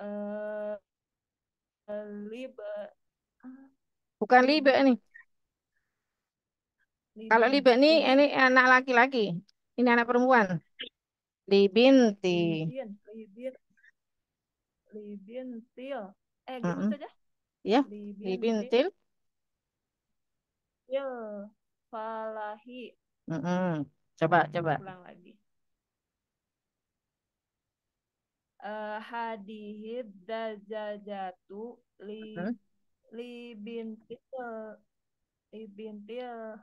Eh, lib Bukan lib libe nih. Kalau libe libinti ini anak laki-laki. Ini anak perempuan. Libinti. libin libintil gitu Mm-mm. saja. Ya, Libintil libintil. falahi. Mm-mm. Coba. Ulang lagi. Hadihid dajajatu Mm. libintil libintil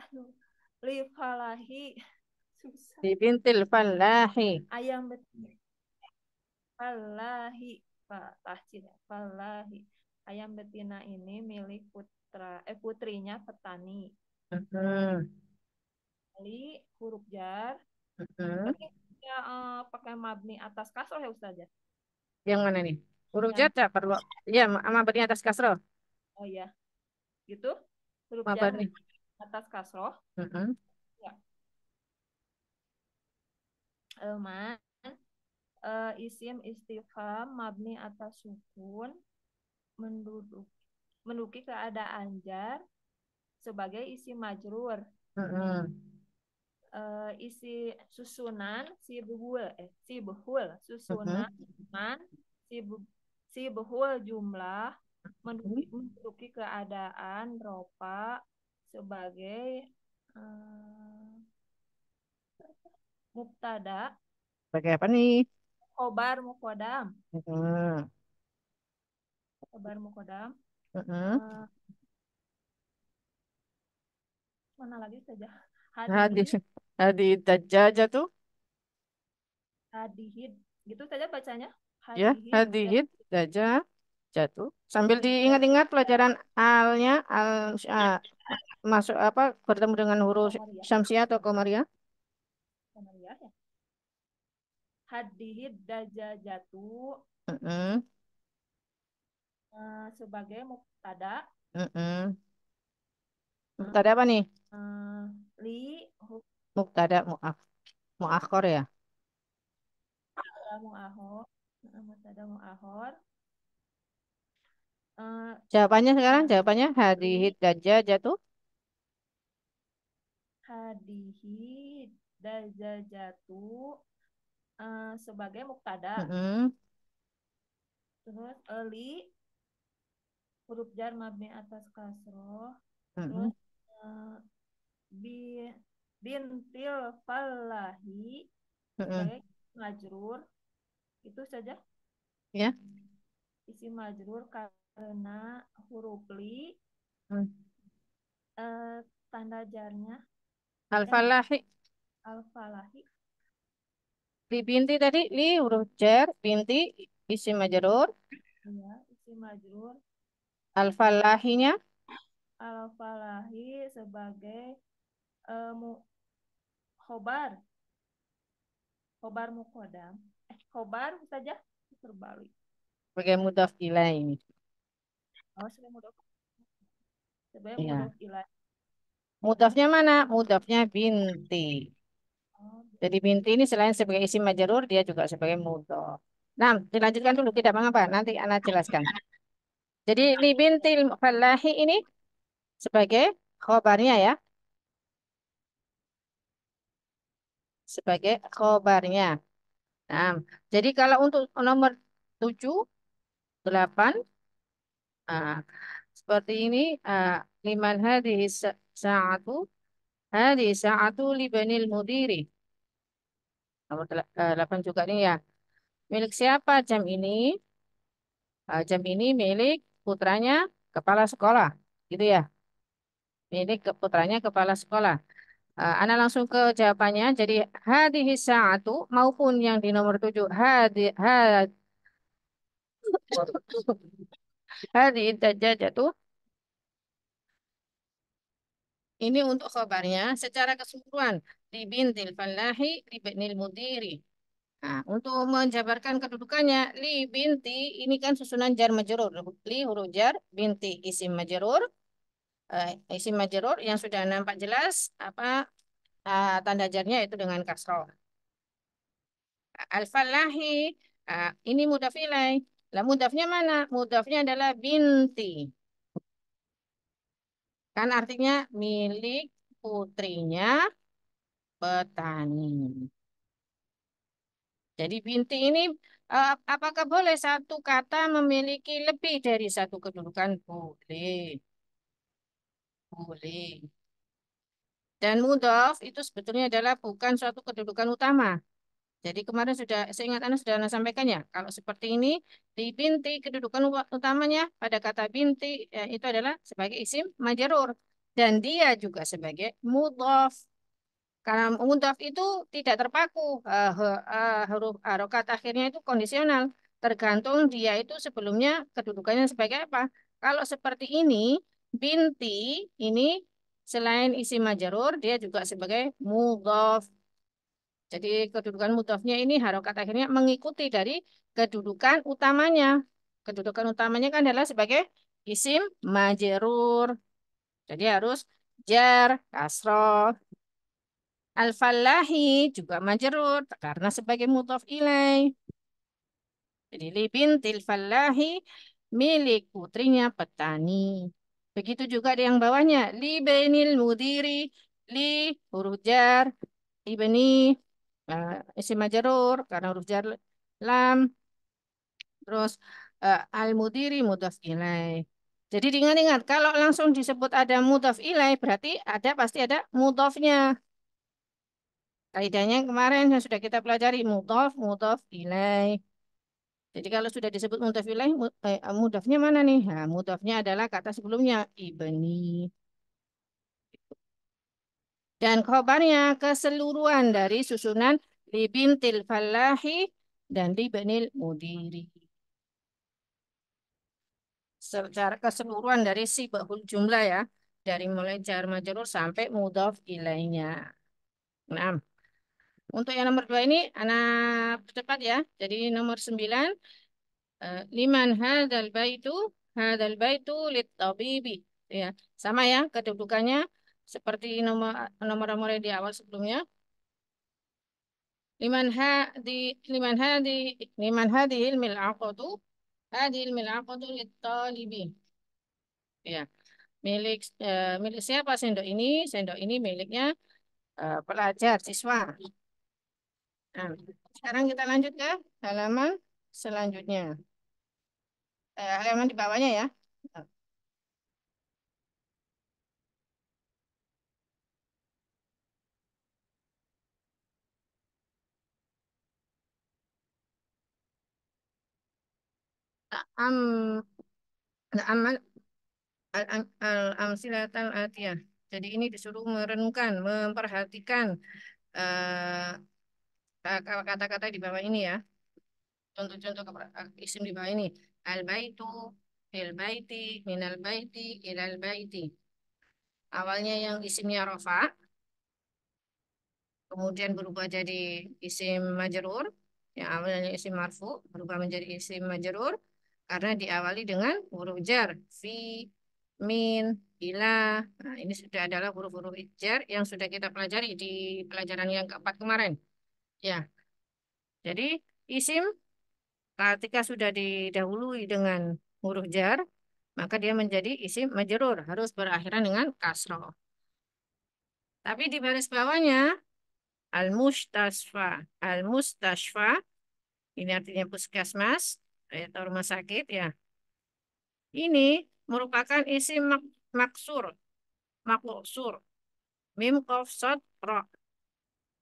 aduh falahi susah Libintil falahi. ayam betina falahi tahsin ya falahi ayam betina ini milik putrinya petani. Mm-mm. Kali huruf jar Mm-mm. berarti ya, pakai mabni atas kasroh ya Ustaz ya? Yang mana nih? Huruf Yang jar tak perlu. Ya, sama beri atas kasroh. oh ya gitu huruf Apa jar nih? atas kasroh Mm-mm. ya. Man isim istifham mabni atas sukun menduduki keadaan jar sebagai isim majrur. Mm-mm. isi susunan susunan si behul jumlah menduduki keadaan ropa sebagai mubtada, Pakai apa nih? khobar mukodam, Hmm. khobar mukodam. Hmm. Mana lagi saja? Hadis Hadihid, hadis dajaja tuh hadihid, gitu saja bacanya. ya Hadihid, hadihid daja jatuh. Sambil jatuh diingat-ingat pelajaran alnya al masuk apa bertemu dengan huruf Komariah, syamsiah atau komariah. Komariah ya. Hadihid daja jatuh Mm-mm. sebagai mubtada, Mm-mm. Mubtada apa nih? li Mubtada muakhor ya. mubtada muahor, Jawabannya sekarang li jawabannya hadihid daja jatuh. hadihid daja jatuh sebagai mubtada. Mm-mm. Terus li huruf jar mabni atas kasroh. Mm-mm. Terus bintil falahi Mm-mm. sebagai majrur. Itu saja Ya. isi majrur karena huruf li Mm. tanda jarnya Al-falahi al-falahi. di binti tadi li huruf jar binti isim majrur. Ya, isi majrur Al-falahinya al-falahi sebagai khobar khobar mukodam khobar saja terbalik. sebagai mudhaf ilaih ini. Sebagai mudhof Ya. ilaih. Mudhafnya mana? Mudhafnya binti. Jadi binti ini selain sebagai isim majrur, dia juga sebagai mudhaf. Nah, dilanjutkan dulu, tidak mengapa. Nanti Ana jelaskan. Jadi li bintil falahi ini sebagai khobarnya ya. Sebagai khobarnya. Nah, jadi kalau untuk nomor 7, 8, ah, seperti ini. Liman hadhihi sa'atu. Hadhihi sa'atu li banil mudiri. Nomor 8 juga nih ya. Milik siapa jam ini? Jam ini milik putranya kepala sekolah. Gitu ya. Milik putranya kepala sekolah. Ana langsung ke jawabannya. Jadi hadhihi sa'atu maupun yang di nomor 7 hadhihi dajjajatu ini untuk khabarnya secara keseluruhan di bintil falahi li binil mudiri. Nah, untuk menjabarkan kedudukannya li binti ini kan susunan jar majrur. Li huruf jar, binti isim majrur. Isim majrur yang sudah nampak jelas apa tanda jarnya itu dengan kasroh. Al-falahi ini mudhaf ilaih. Lah mudhafnya mana? Mudhafnya adalah binti. Kan artinya milik putrinya petani. Jadi binti ini apakah boleh satu kata memiliki lebih dari satu kedudukan? Boleh. Boleh. Dan mudhaf itu sebetulnya adalah bukan suatu kedudukan utama. Jadi kemarin sudah, seingat Anda sudah Anda sampaikan ya, kalau seperti ini, di binti kedudukan utamanya pada kata binti itu adalah sebagai isim majrur. Dan dia juga sebagai mudhaf. Karena mudhaf itu tidak terpaku, huruf harokat akhirnya itu kondisional. Tergantung dia itu sebelumnya kedudukannya sebagai apa. Kalau seperti ini, binti ini selain isim majrur, dia juga sebagai mudhaf. Jadi kedudukan mudhafnya ini harokat akhirnya mengikuti dari kedudukan utamanya. Kedudukan utamanya kan adalah sebagai isim majrur. Jadi harus jar, kasroh. Al-falahi juga majrur karena sebagai mudhaf ilaih. Jadi li bintil falahi milik putrinya petani. Begitu juga ada yang bawahnya li bainil mudiri li huruf jar ibni isim majrur karena huruf jar lam. Terus al-mudiri mudhaf ilaih. Jadi diingat-ingat kalau langsung disebut ada mudhaf ilaih berarti pasti ada mudhafnya. Kaidahnya kemarin yang sudah kita pelajari mudhaf mudhaf ilaih. Jadi kalau sudah disebut mudhaf ilaih mudhafnya mana nih? Nah, mudhafnya adalah kata sebelumnya ibni. Dan khobarnya keseluruhan dari susunan libintil falahi dan libnil mudiri. Secara keseluruhan dari si bahul jumlah ya. Dari mulai jar majrur sampai mudhaf ilaihnya. Nah, untuk yang nomor 2 ini anak cepat ya. Jadi nomor 9 liman hadal baitu lit tabibi ya. Sama ya kedudukannya seperti nomor-nomor yang di awal sebelumnya. Liman ha di liman hadi liman hadhil mil'aqatu hadhil mil'aqatu lit talibi. Ya, milik siapa sendok ini? Sendok ini miliknya pelajar siswa. Nah, sekarang kita lanjut ke halaman selanjutnya. Halaman di bawahnya ya. Am amal al-amsilatal atiyah. Jadi ini disuruh merenungkan, memperhatikan kata-kata di bawah ini ya. Contoh-contoh isim di bawah ini. Al-baitu, fil baiti, minal baiti, ilal baiti. Awalnya yang isimnya rofa, kemudian berubah jadi isim majrur, yang awalnya isim marfu, berubah menjadi isim majrur, karena diawali dengan huruf jar, fi, min, ila. Nah, ini sudah adalah huruf-huruf jar yang sudah kita pelajari di pelajaran yang keempat kemarin. Ya, jadi isim ketika sudah didahului dengan huruf jar, maka dia menjadi isim majrur, harus berakhiran dengan kasroh. Tapi di baris bawahnya, al-mustasfa. Al-mustasfa, ini artinya puskesmas, atau rumah sakit ya. Ini merupakan isim maksur, maksur. Mim, qaf, shad, ra.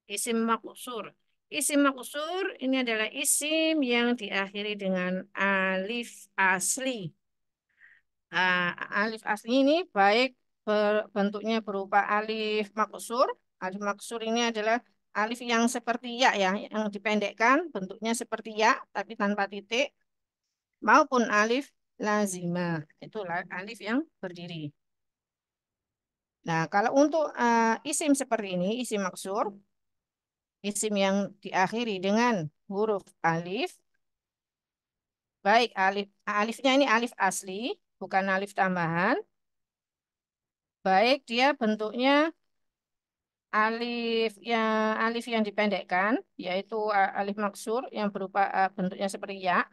Isim maksur. Isim maksur ini adalah isim yang diakhiri dengan alif asli. Alif asli ini baik bentuknya berupa alif maksur. Alif maksur ini adalah alif yang seperti ya, yang dipendekkan, bentuknya seperti ya, tapi tanpa titik, maupun alif lazimah. Itulah alif yang berdiri. Nah, kalau untuk isim seperti ini, isim maksur, isim yang diakhiri dengan huruf alif, baik alifnya ini alif asli, bukan alif tambahan, baik dia bentuknya alif yang dipendekkan, yaitu alif maksur yang berupa bentuknya seperti ya,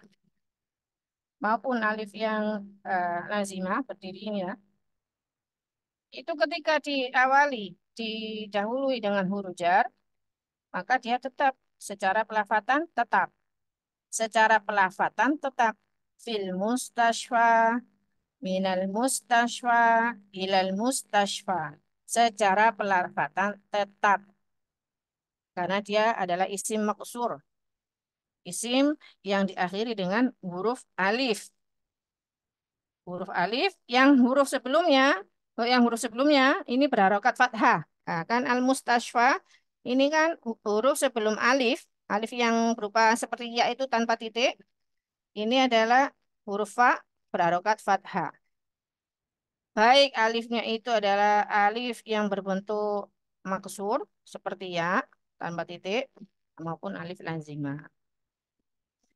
maupun alif yang lazimah berdiri ini ya. Itu ketika didahului dengan huruf jar, maka dia tetap secara pelafatan tetap fil mustashfa, minal mustashfa, ilal mustashfa. Secara pelafatan tetap karena dia adalah isim maksur. Isim yang diakhiri dengan huruf alif. Huruf alif yang huruf sebelumnya ini berharokat fathah. Nah, kan al-mustashfa ini kan huruf sebelum alif, alif yang berupa seperti ya itu tanpa titik. Ini adalah huruf fa berharokat fathah. Baik alifnya itu adalah alif yang berbentuk maksur seperti ya tanpa titik maupun alif lazimah.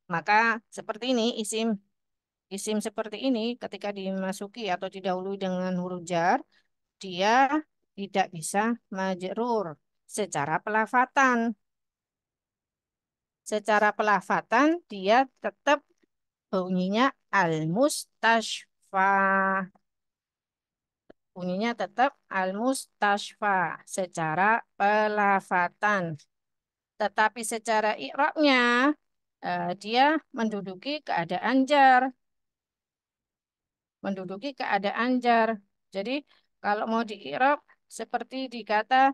Maka seperti ini isim seperti ini ketika dimasuki atau didahului dengan huruf jar, dia tidak bisa majrur secara pelafatan. Secara pelafatan dia tetap bunyinya al-mustashfa. bunyinya tetap al-mustashfa secara pelafatan. Tetapi secara i'rabnya dia menduduki keadaan jar, menduduki keadaan jar. Jadi kalau mau di i'rab seperti di kata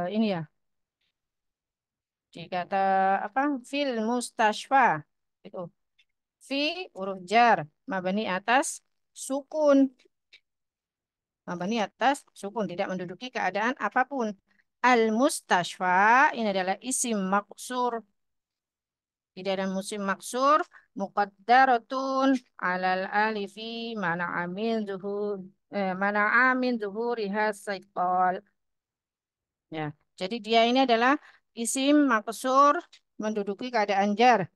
ini ya, di kata apa? Fil mustashfa itu. Fi huruf jar mabani atas sukun. Mabani atas sukun tidak menduduki keadaan apapun. Al-mustashfa ini adalah isim maksur. Di dalam musim maksur muqaddaratun alal alifi mana amin zuhur mana amin zuhuriha saiqal. Ya. Jadi dia ini adalah isim maksur menduduki keadaan jar.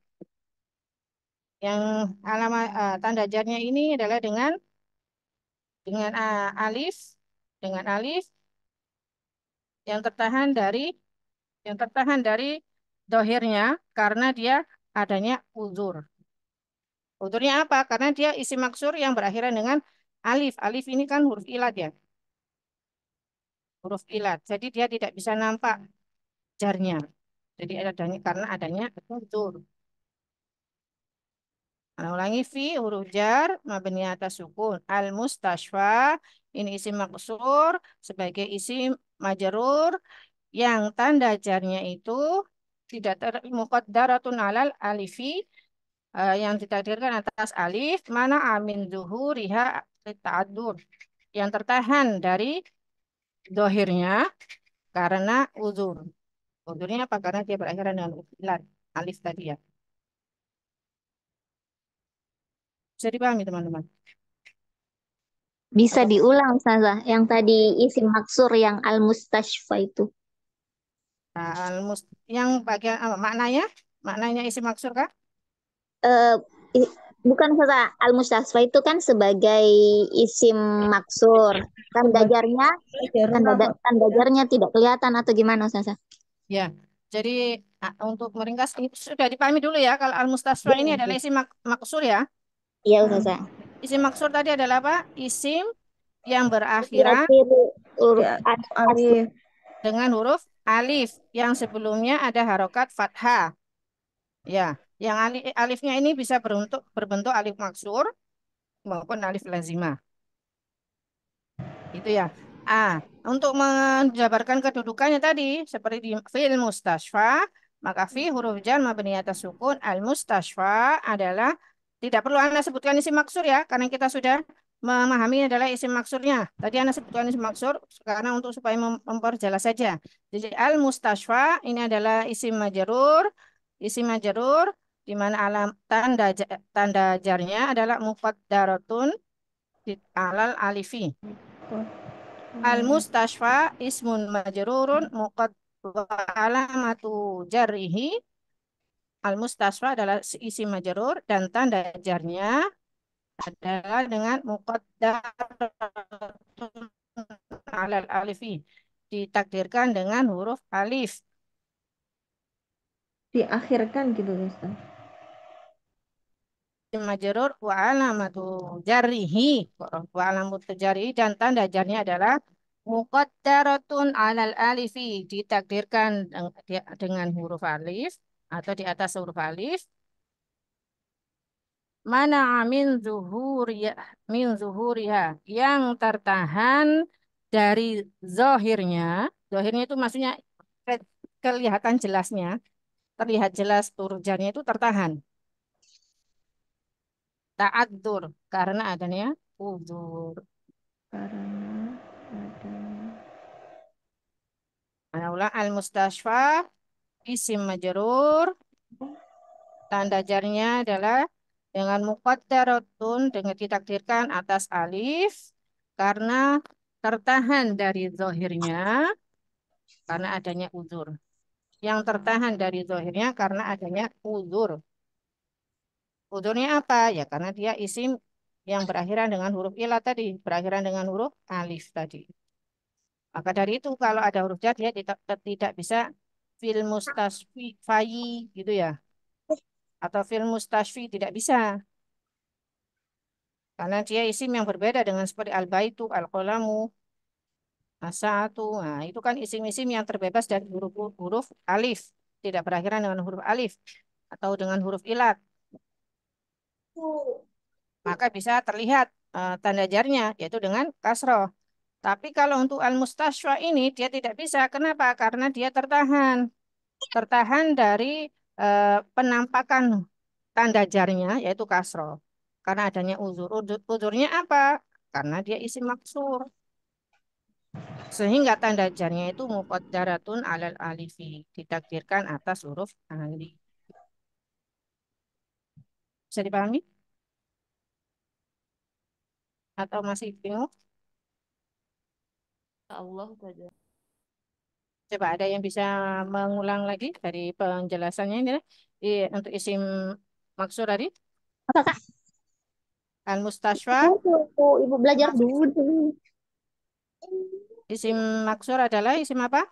Yang alamat tanda jarnya ini adalah dengan alif dengan alif yang tertahan dari dohirnya karena dia adanya uzur. Uzurnya apa? Karena dia isim maksur yang berakhiran dengan alif. Alif ini kan huruf ilat ya. Huruf ilat. Jadi dia tidak bisa nampak jarnya. Jadi adanya karena adanya uzur. Nah, ulangi fi huruf jar mabni atas sukun. Al mustashfa ini isim maksur sebagai isim majrur yang tanda jarnya itu tidak muqaddaratun alal alifi yang ditakdirkan atas alif mana amin zuhuriha ta'adur yang tertahan dari dohirnya karena uzur. Uzurnya apa? Karena dia berakhiran dengan ilat alif tadi ya. Bisa dipahami teman-teman? Bisa Atau diulang Ustazah yang tadi isim maksur yang al-mustashfa itu. nah, yang bagian apa maknanya? Maknanya isim maksur kah? Eh, bukan Ustazah, al-mustashfa itu kan sebagai isim maksur. Tanda Sebagai jarnya jarur apa? tanda jarnya tidak kelihatan atau gimana Ustazah? Ya. Jadi untuk meringkas ini sudah dipahami dulu ya kalau al-mustasfa Ya, ini adalah isim maksur ya. iya Ustazah. Isim maksur tadi adalah apa? Isim yang berakhiran Diakhiri huruf Ya, alif. dengan huruf alif yang sebelumnya ada harokat fathah. Ya, yang alifnya ini bisa berbentuk alif maksur maupun alif lazimah. Itu ya. Untuk menjabarkan kedudukannya tadi seperti di fil mustashfa, maka fi huruf jar mabni atas sukun al mustashfa adalah tidak perlu Anda sebutkan isim maksur ya, karena kita sudah memahami adalah isim maksurnya. Tadi Anda sebutkan isim maksur karena untuk supaya memperjelas saja. Jadi al mustashfa ini adalah isim majrur di mana alam tanda jarnya adalah muqaddaratun alal alifi. Al-mustashfa ismun majrurun muqad wa alamatu jarrihi. Al-mustashfa adalah isim majrur dan tanda jarnya adalah dengan muqaddaratun alal alifi. Ditakdirkan dengan huruf alif. Diakhirkan gitu Ustaz. Isim majrur wa alamatu jarrihi. Wa alamatu jarrihi dan tanda jarnya adalah muqaddaratun alal alifi ditakdirkan dengan huruf alif atau di atas huruf alif mana min zuhuriha yang tertahan dari zohirnya. Zohirnya itu maksudnya kelihatan jelasnya, terlihat jelas huruf jarnya itu tertahan. Ta'adzur karena adanya uzur. Karena adanya Ulang al-mustashfa isim majrur tanda jarnya adalah dengan muqaddaratun dengan ditakdirkan atas alif karena tertahan dari zohirnya karena adanya uzur. Yang tertahan dari zohirnya karena adanya uzur. Uzurnya apa? Ya karena dia isim yang berakhiran dengan huruf ilah tadi, berakhiran dengan huruf alif tadi. Maka dari itu kalau ada huruf jar dia tidak bisa fil mustasfi gitu ya. Atau fil mustashfi tidak bisa. Karena dia isim yang berbeda dengan seperti al-baitu, al-qalamu, as-saatu. Nah, itu kan isim-isim yang terbebas dari huruf alif, tidak berakhiran dengan huruf alif atau dengan huruf ilat. Maka bisa terlihat tanda jarnya yaitu dengan kasroh. Tapi kalau untuk al-mustashfa ini dia tidak bisa. Kenapa? Karena dia tertahan dari penampakan tanda jarnya yaitu kasroh. Karena adanya uzur. Uzurnya apa? Karena dia isim maksur. Sehingga tanda jarnya itu muqaddaratun alal alifi. Ditakdirkan atas huruf alif. Bisa dipahami? Atau masih bingung? Allah saja. Coba ada yang bisa mengulang lagi dari penjelasannya ini untuk isim maksur tadi? Apa Kak? Al-mustashfa, Ibu belajar dulu. isim maksur adalah isim apa?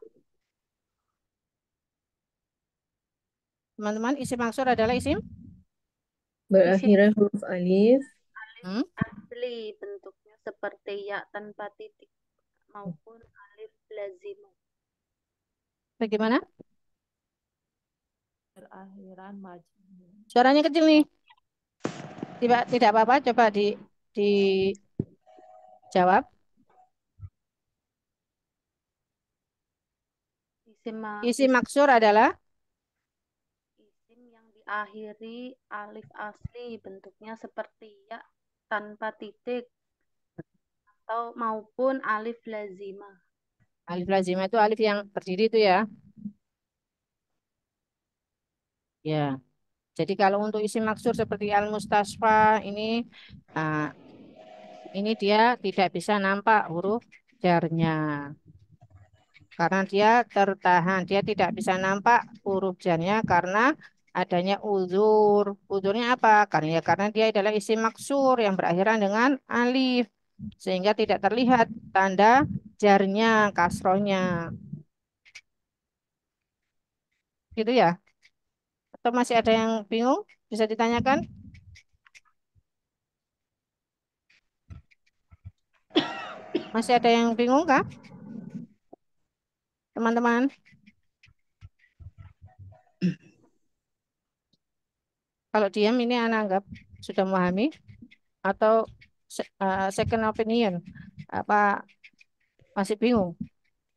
Teman-teman, isim maksur adalah isim? Isim Berakhiran huruf alif. Hmm? asli bentuknya seperti ya tanpa titik maupun alif lazimah. Bagaimana? Berakhiran majnun. Suaranya kecil nih. Tidak apa-apa, coba dijawab. Isim maksur adalah isim yang diakhiri alif asli bentuknya seperti ya tanpa titik atau maupun alif lazimah. alif lazimah itu alif yang berdiri itu ya. Ya. Jadi kalau untuk isim maksur seperti al-mustasfa ah, ini dia tidak bisa nampak huruf jarnya. Karena dia tertahan, dia tidak bisa nampak huruf jarnya karena adanya uzur. Uzurnya apa? Karena dia adalah isim maksur yang berakhiran dengan alif sehingga tidak terlihat tanda jarnya, kasrohnya. Gitu ya? Atau masih ada yang bingung? Bisa ditanyakan? Masih ada yang bingung kah? Teman-teman? Kalau diam ini anak anggap sudah memahami atau second opinion apa masih bingung?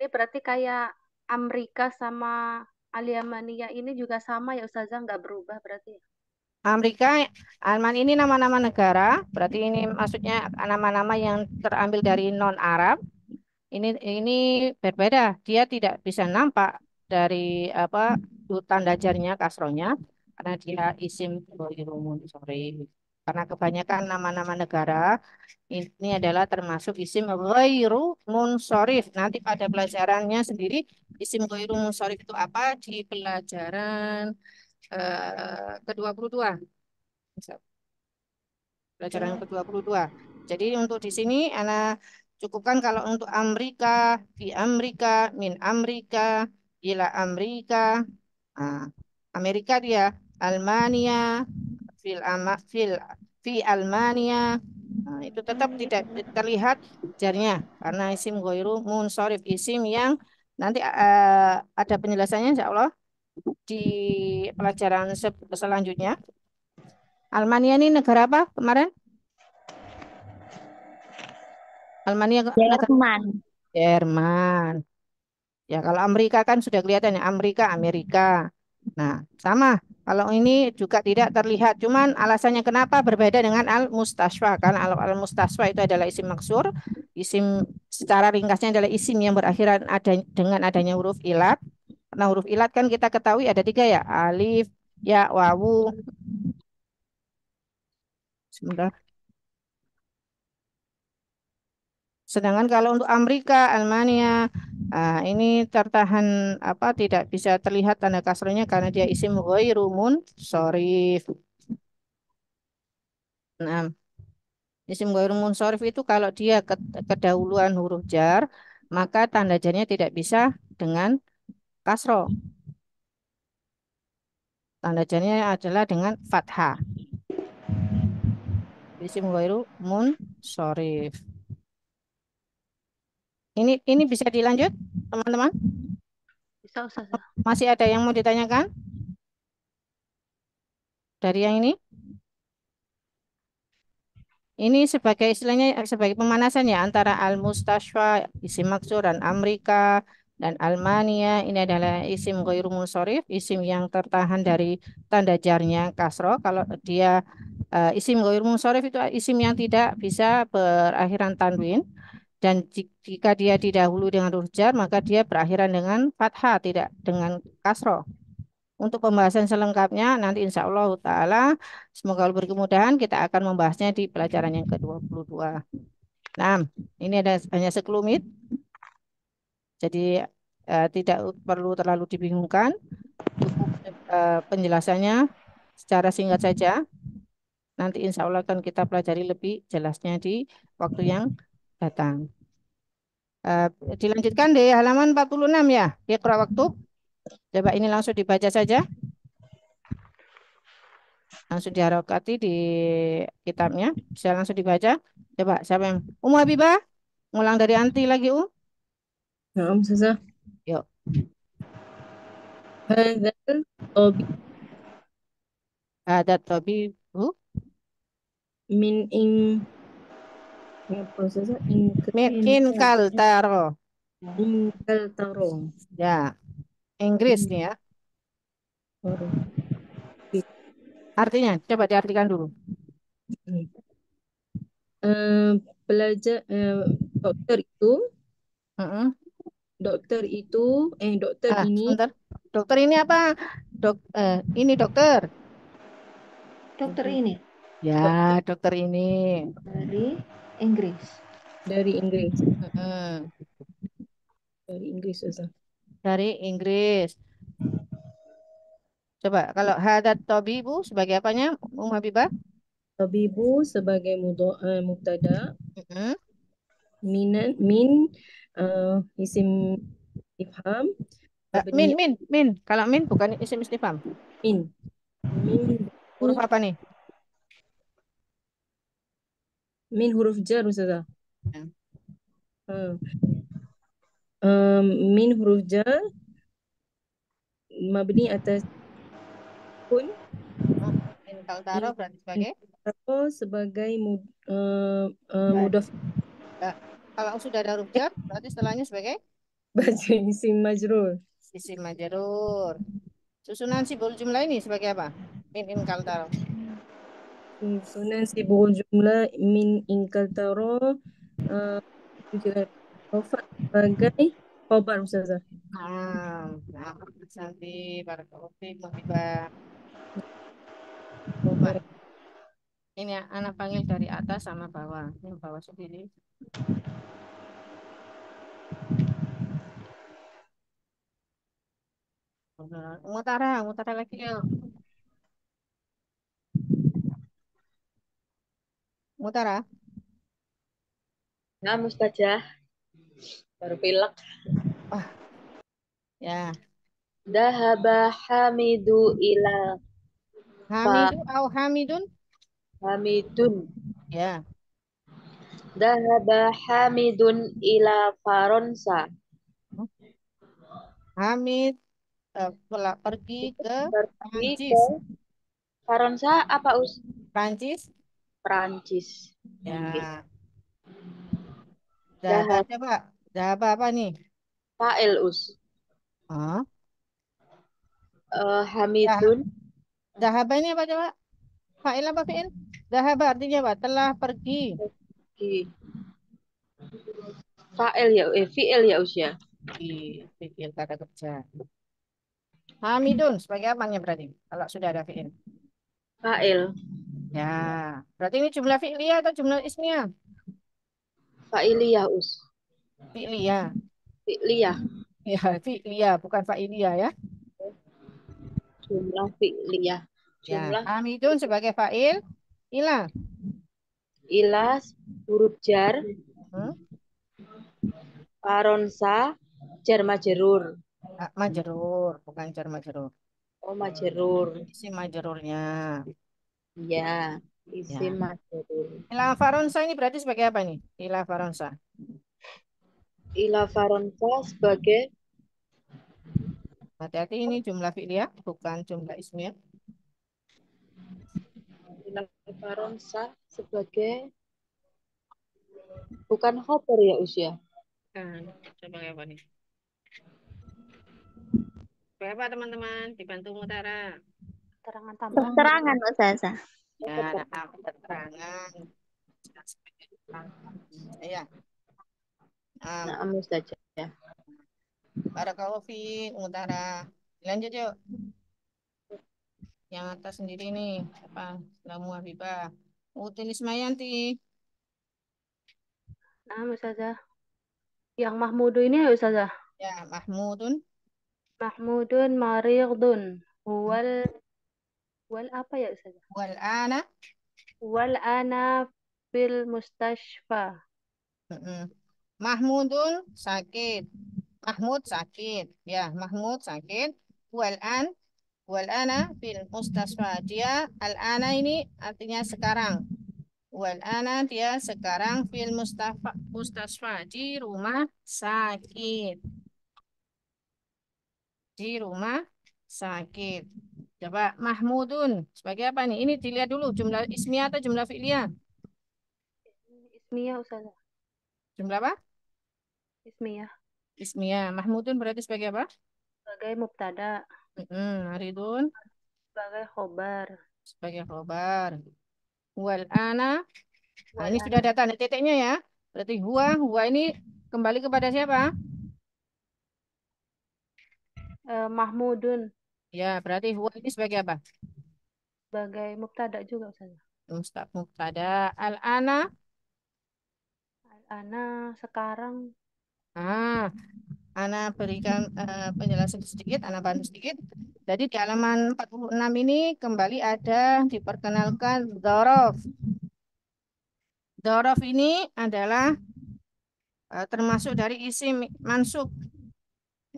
Ini berarti kayak Amerika sama Aliamania ini juga sama ya Ustazah, nggak berubah berarti ya? Amerika, Alman ini nama-nama negara, berarti ini maksudnya nama-nama yang terambil dari non-Arab. Ini berbeda, dia tidak bisa nampak dari apa tanda jarnya kasrohnya karena dia isim ghairu munsharif. Karena kebanyakan nama-nama negara ini adalah termasuk isim ghairu munsharif. Nanti pada pelajarannya sendiri isim ghairu munsharif itu apa di pelajaran ke-22. Pelajaran ke-22. Jadi untuk di sini Ana cukupkan kalau untuk Amerika, di Amerika, min Amerika, ila Amerika. Nah, Amerika dia Almania, fil fi Almania. Nah, itu tetap tidak terlihat jarnya karena isim ghairu munsharif, isim yang nanti ada penjelasannya insya Allah di pelajaran selanjutnya. Almania ini negara apa kemarin? Almania negara Jerman. Jerman. Ya, kalau Amerika kan sudah kelihatan ya, Amerika. Nah, sama. Kalau ini juga tidak terlihat. Cuman alasannya kenapa berbeda dengan al-mustasfa. Karena al-mustasfa itu adalah isim maksur. Isim secara ringkasnya adalah isim yang berakhiran dengan adanya huruf ilat. Nah, huruf ilat kan kita ketahui ada 3 ya. Alif, ya, wawu. Sebentar. Sedangkan kalau untuk Amerika, Almania, ini tertahan apa tidak bisa terlihat tanda kasrohnya karena dia isim ghairu munsharif. Nah, isim ghairu munsharif itu kalau dia kedahuluan huruf jar, maka tanda jarnya tidak bisa dengan kasroh. Tanda jarnya adalah dengan fathah. Isim ghairu munsharif. Ini bisa dilanjut, teman-teman? Bisa Ustazah. Masih ada yang mau ditanyakan dari yang ini? Ini sebagai istilahnya sebagai pemanasan ya antara al-mustashfa, isim maksur dan Amrika dan Almania. Ini adalah isim ghairu munsharif, isim yang tertahan dari tanda jarnya kasroh. Kalau dia isim ghairu munsharif itu isim yang tidak bisa berakhiran tanwin. Dan jika dia didahului dengan huruf jar, maka dia berakhiran dengan fathah, tidak dengan kasroh. Untuk pembahasan selengkapnya nanti insya Allah Ta'ala semoga Allah beri kemudahan kita akan membahasnya di pelajaran yang ke-22. Nah, ini ada hanya sekelumit, jadi tidak perlu terlalu dibingungkan. Cukup penjelasannya secara singkat saja. Nanti insya Allah akan kita pelajari lebih jelasnya di waktu yang datang. Dilanjutkan di halaman 46 ya, Iqra waktu. Coba ini langsung dibaca saja. Langsung diharokati di kitabnya. Bisa langsung dibaca. Coba siapa yang Habibah ngulang dari anti lagi Nah, Ustazah. Yuk. Hadzal tabi Ada tobi min ing apa Ustazah? min kaltaro. Ingkal taro. Ya, Inggris nih ya. Sorry. Artinya coba diartikan dulu. Pelajar dokter itu Mm-mm. dokter itu dokter ini Sebentar. Dokter ini apa? Ini dokter. Dokter ini Ya, dokter dokter ini. dari Inggris. dari Inggris. Mm-mm. Dari Inggris Ustazah. Dari Inggris. Coba kalau hadat tobibu sebagai apanya, Habibah? Tabibu sebagai mubtada, Mm-mm. min isim ifham mabni Min. Kalau min bukan isim istifham. min min Huruf apa nih? min huruf jar Ustazah. Ya. Hmm. Min huruf jar mabni atas kun Min kaltaro berarti sebagai atau sebagai Baik. mudaf Ya. Kalau sudah ada huruf jar berarti setelahnya sebagai baca isim majrur. isim majrur. Susunan simbol jumlah ini sebagai apa? Min kaltaro. Susunan sibuk jumlah min ingkal taro Rofat sebagai khobar Ustazah. Nah, nanti para kopi Habibah. Khobar. Ini anak panggil dari atas sama bawah. Yang bawah sendiri. Mutara lagi ya. Mutara. Nah, Mustajah, baru pilek. Ya. Dahaba Hamidu ila Hamidu au Hamidun. Hamidun. Ya. Dahaba Hamidun ila Faransa. Hamid pergi ke Pergi Prancis. ke Faransa apa Prancis. Prancis. Ya. Dahab Coba. Dahaba apa nih? fa'il Oh. Hamidun Dahaba ini apa coba? Fa'il apa fi'il? Dahaba artinya apa? Telah pergi. pergi. Fa'il ya, fi'il ya usia. Fi'il kata kerja. Hamidun sebagai apanya berarti? Kalau sudah ada fi'il. Fa'il. Ya. Berarti ini jumlah fi'liyah atau jumlah ismiyah? Fa'iliyah Fi'liyah. Fi'liyah. Ya, fi'liyah bukan fa'iliyah ya. Jumlah fi'liyah. Ya, Jumlah Hamidun sebagai fa'il. Ilah. ilas huruf jar. Faronsa jar majrur. Majrur, bukan jar majrur. Oh, majrur. Isim majrurnya. Ya. Isim Ya. majrur. Ila faronsa ini berarti sebagai apa nih? Ila faronsa. Ila Faronsa sebagai Hati-hati ini jumlah fi'liyah, bukan jumlah ismiyah. Ila Faronsa sebagai bukan khobar ya usia. Nah, sebagai apa nih? Sebagai apa teman-teman? Dibantu Mutara. Keterangan tambahan. Keterangan Ustazah. Ya, keterangan. Ya. Nah, Ustazah. Barakallahu fiik Mutara. Lanjut yuk. Yang atas sendiri nih. Apa? Lamu Habibah. Utilis Mayanti. Nah, Ustazah. Yang Mahmudu ini ya Ustazah. Ya, Mahmudun. Mahmudun maridun. Wal apa ya Ustazah? Wal ana. Wal ana fil mustashfa. Mm-mm. Mahmudun sakit. Mahmud sakit. Ya, Mahmud sakit. Wal an. Wal ana fil mustasfa. Dia al ana ini artinya sekarang. Wal ana dia sekarang fil mustasfa di rumah sakit. Di rumah sakit. Coba Mahmudun sebagai apa nih? Ini dilihat dulu jumlah ismiyah atau jumlah fi'liyah? Ismiyah Ustazah. Jumlah apa? Ismiyah. Ismiyah. Mahmudun berarti sebagai apa? Sebagai mubtada. Aridun Sebagai khobar. sebagai khobar. Wal ana. Nah, Wal ini sudah ana ada tanda titiknya ya. Berarti huwa ini kembali kepada siapa? Mahmudun. Ya, berarti huwa ini sebagai apa? Sebagai mubtada juga Ustazah. Mubtada. Al ana. Al ana sekarang. Ah, Ana berikan penjelasan sedikit, Ana bantu sedikit. Jadi di halaman 46 ini kembali ada diperkenalkan dzaraf. Dzaraf ini adalah termasuk dari isim mansub.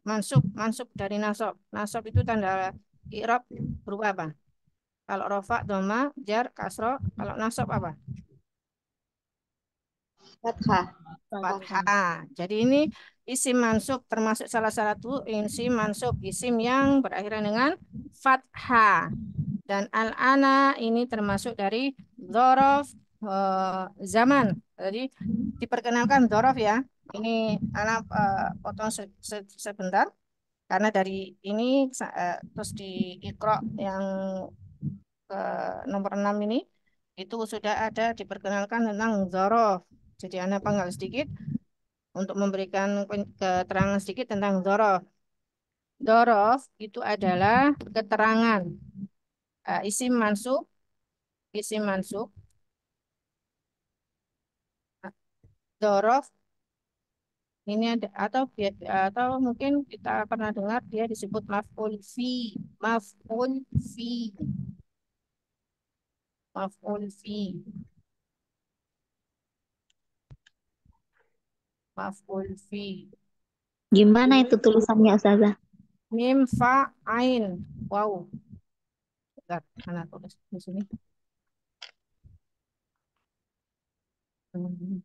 Mansub dari nasab. Nasab itu tanda i'rab berupa apa? Kalau rofa, doma, jar, kasro. Kalau nasab apa? Fathah. Fathah. Jadi ini isim mansub termasuk salah satu isim mansub, isim yang berakhiran dengan fathah. Dan al-ana ini termasuk dari dzaraf zaman. Jadi diperkenalkan dzaraf ya. Ini anak potong sebentar karena dari ini terus di Iqra yang ke nomor 6 ini itu sudah ada diperkenalkan tentang dzaraf. Jadi Anda panggal sedikit untuk memberikan keterangan sedikit tentang dzaraf. Dzaraf itu adalah keterangan isim mansub, isim mansub, dzaraf ini ada atau mungkin kita pernah dengar dia disebut maf'ul fi, maf'ul fi, maf'ul fi. Gimana itu tulisannya Ustazah? Mim fa ain. Wow. Bentar, anak tulis di sini. Hmm.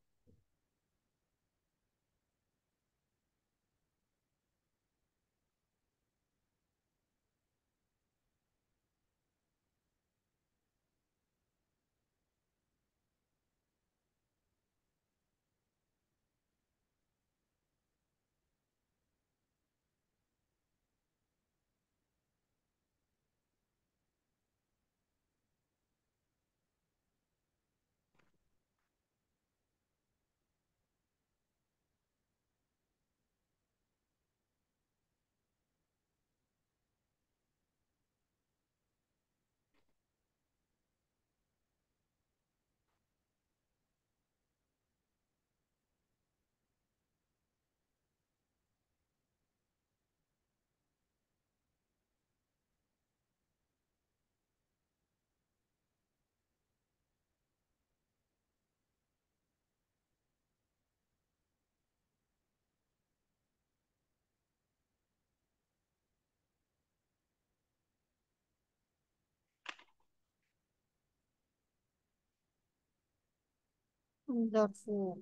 Dorfu.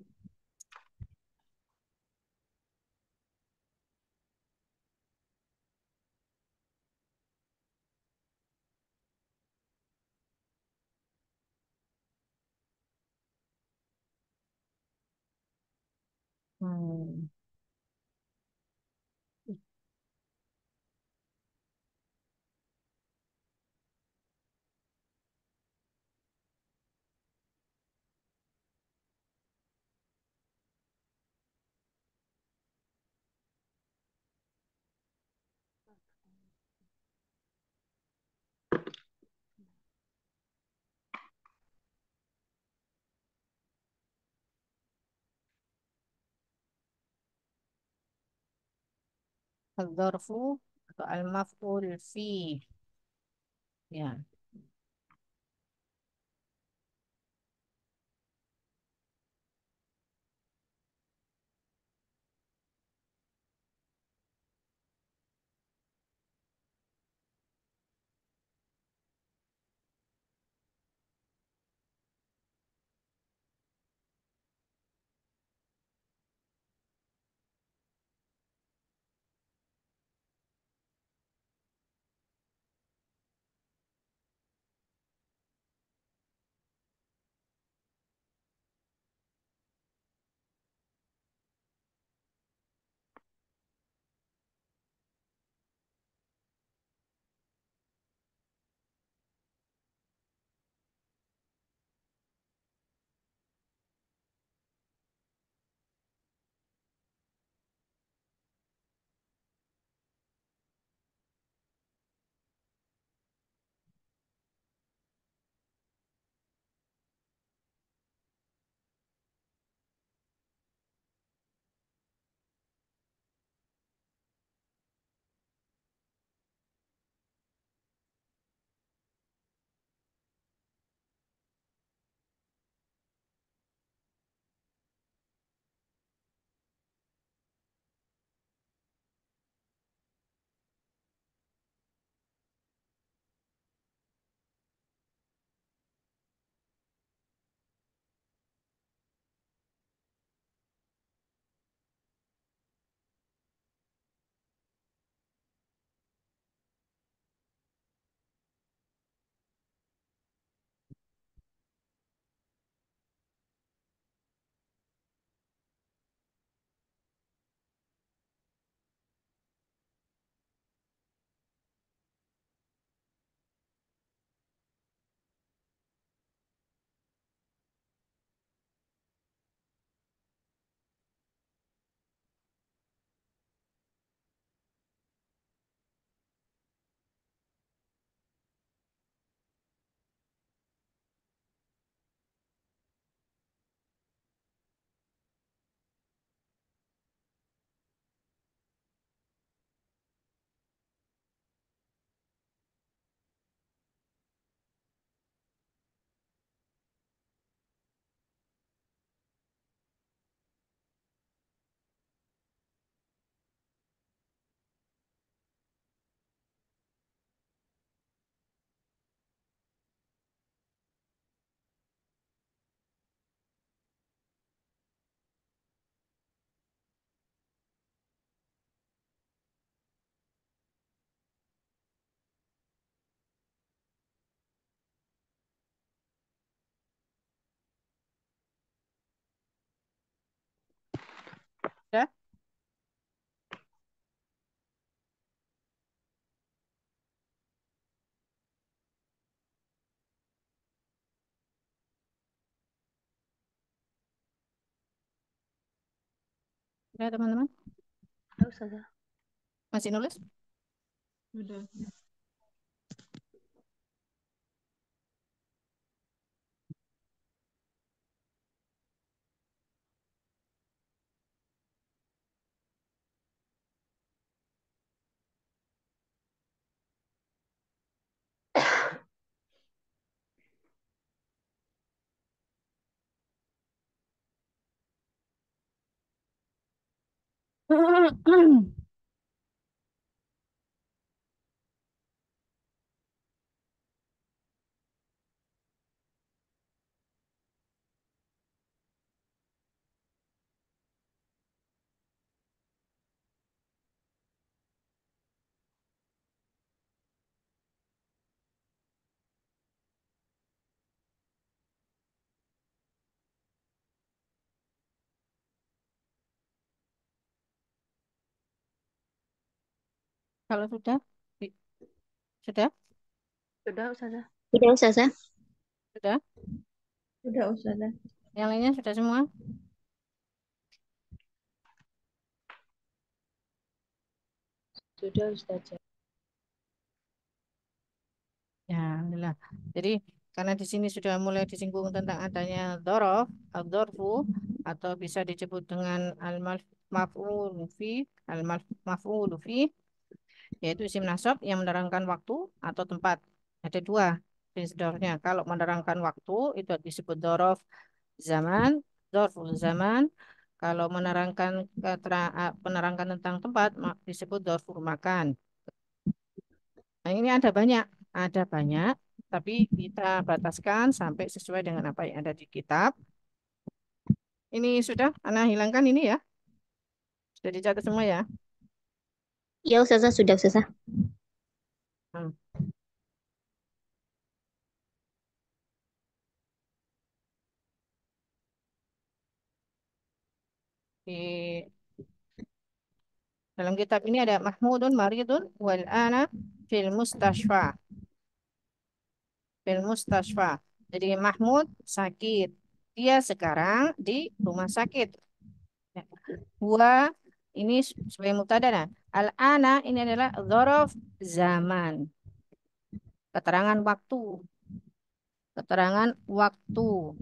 Hmm. Al-Dorfu atau Al-Maf'ul fi. Ya. Sudah? Sudah, teman-teman? Ya, Ustazah. Masih nulis? Udah. Kalau sudah, sudah, Sudah, Ustazah. Tidak usah, Sa. sudah. Sudah, Ustazah. Yang lainnya sudah semua? Sudah Ustazah. Ya, alhamdulillah. Jadi karena di sini sudah mulai disinggung tentang adanya dzaraf, dzarfu atau bisa disebut dengan al-maf'ul fi, al-maf'ul fi, yaitu isim nasab yang menerangkan waktu atau tempat. Ada dua jenis dzarafnya. Kalau menerangkan waktu itu disebut dzaraf zaman, dzarful zaman. Kalau menerangkan penerangkan tentang tempat disebut dzarful makan. Nah, ini ada banyak, tapi kita bataskan sampai sesuai dengan apa yang ada di kitab. Ini sudah, Ana hilangkan ini ya, sudah dicatat semua ya. Ya, Ustazah, sudah, Ustazah. Hmm. Di dalam kitab ini ada Mahmudun Maridun wal ana fil mustashfa. Fil mustashfa. Jadi Mahmud sakit. Dia sekarang di rumah sakit. Ya. Huwa ini sebagai mubtada. Nah. Al-ana ini adalah dzaraf zaman. Keterangan waktu. Keterangan waktu.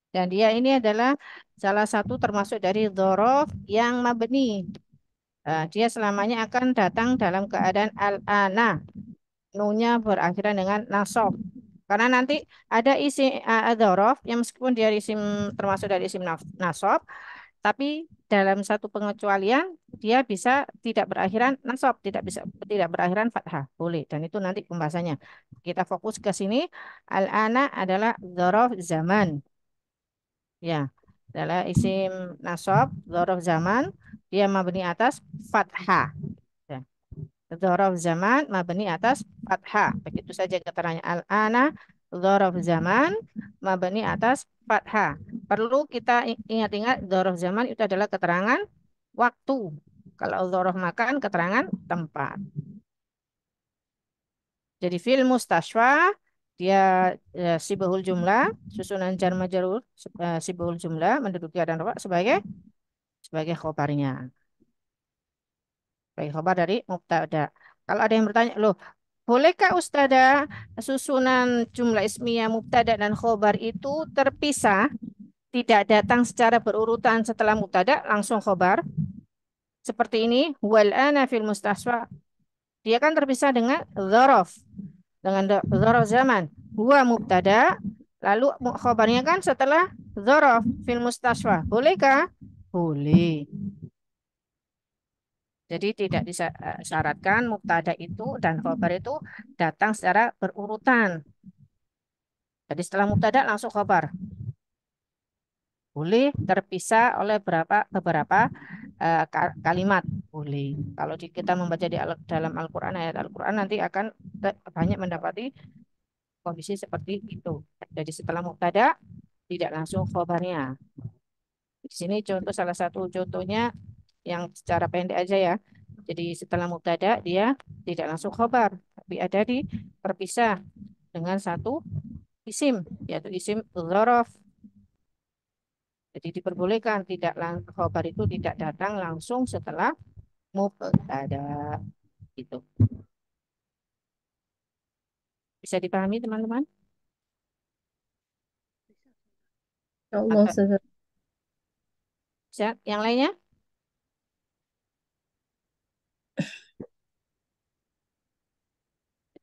Dan dia ini adalah salah satu termasuk dari dzaraf yang mabni. Dia selamanya akan datang dalam keadaan al-ana. Nunya berakhiran dengan nasab. Karena nanti ada isi dzaraf yang meskipun dia isim termasuk dari isim nasab, tapi dalam satu pengecualian dia bisa tidak berakhiran nasab, tidak berakhiran fathah. Boleh. Dan itu nanti pembahasannya. Kita fokus ke sini. Al-ana adalah dzaraf zaman. Ya, adalah isim nasab, dzaraf zaman, dia mabni atas fathah. Ya. Dzaraf zaman mabni atas fathah. Begitu saja keterangannya al-ana dzaraf zaman mabni atas fathah. Perlu kita ingat-ingat dzaraf zaman itu adalah keterangan waktu. Kalau dzaraf makan keterangan tempat. Jadi fil mustashfa dia sibahul jumlah, susunan jar majrur sibahul jumlah menduduki keadaan rafa sebagai khobarnya. Sebagai khobar dari mubtada. Kalau ada yang bertanya, loh, bolehkah Ustazah susunan jumlah ismiyah mubtada dan khobar itu terpisah, tidak datang secara berurutan setelah mubtada langsung khobar? Seperti ini, wal ana fil mustasfa. Dia kan terpisah dengan dzaraf, dengan dzaraf zaman. Huwa mubtada, lalu khobarnya kan setelah dzaraf fil mustasfa. Bolehkah? Boleh. Jadi tidak disyaratkan mubtada itu dan khobar itu datang secara berurutan. Jadi setelah mubtada langsung khobar. Boleh terpisah oleh beberapa kalimat. Boleh. Kalau kita membaca dalam Al-Quran, ayat Al-Quran nanti akan banyak mendapati kondisi seperti itu. Jadi setelah mubtada tidak langsung khobarnya. Di sini salah satu contohnya yang secara pendek aja ya. Jadi setelah mubtada dia tidak langsung khobar, tapi ada di terpisah dengan satu isim, yaitu isim dzaraf. Jadi diperbolehkan tidak khobar itu tidak datang langsung setelah mubtada itu. Bisa dipahami teman-teman? Ya Allah, Atau Ustazah. yang lainnya?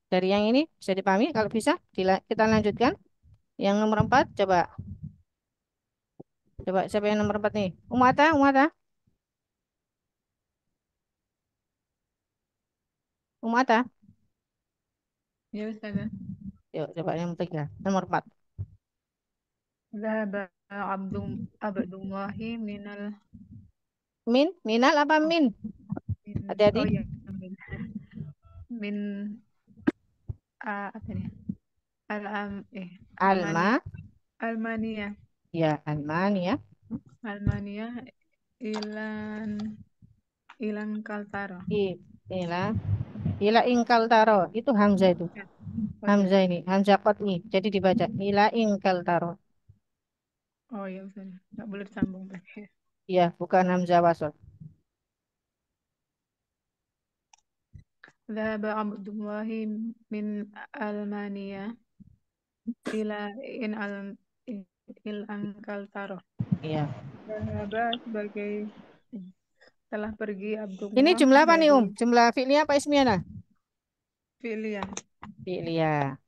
Dari yang ini bisa dipahami? Kalau bisa kita lanjutkan. Yang nomor 4 coba. Coba siapa yang nomor 4 nih? Umata, Umata. Umata. Ya, Ustazah. Yuk coba yang 3. Nomor 4. Zahaba Abdullahi Minal apa min? Hati-hati. oh ya, min apa nih? Alma. Almania. Ya, Almania. Almania ilan Ilang kaltaro. Ila ila ingkal taro itu hamzah itu. Ya. Oh ya. Hamzah ini hamzah qat'i. Jadi dibaca ila ingkal taro. Oh ya Ustaz. Nggak boleh disambung berarti. Iya, bukan hamzah wasl. Dhahaba Abdullahi min Almania ila in al il Kaltaro. Iya. Dhahaba sebagai telah pergi Ini Abdullah jumlah apa nih, dari Jumlah fi'liyah apa ismiyah nah? Filia. Fi'liyah.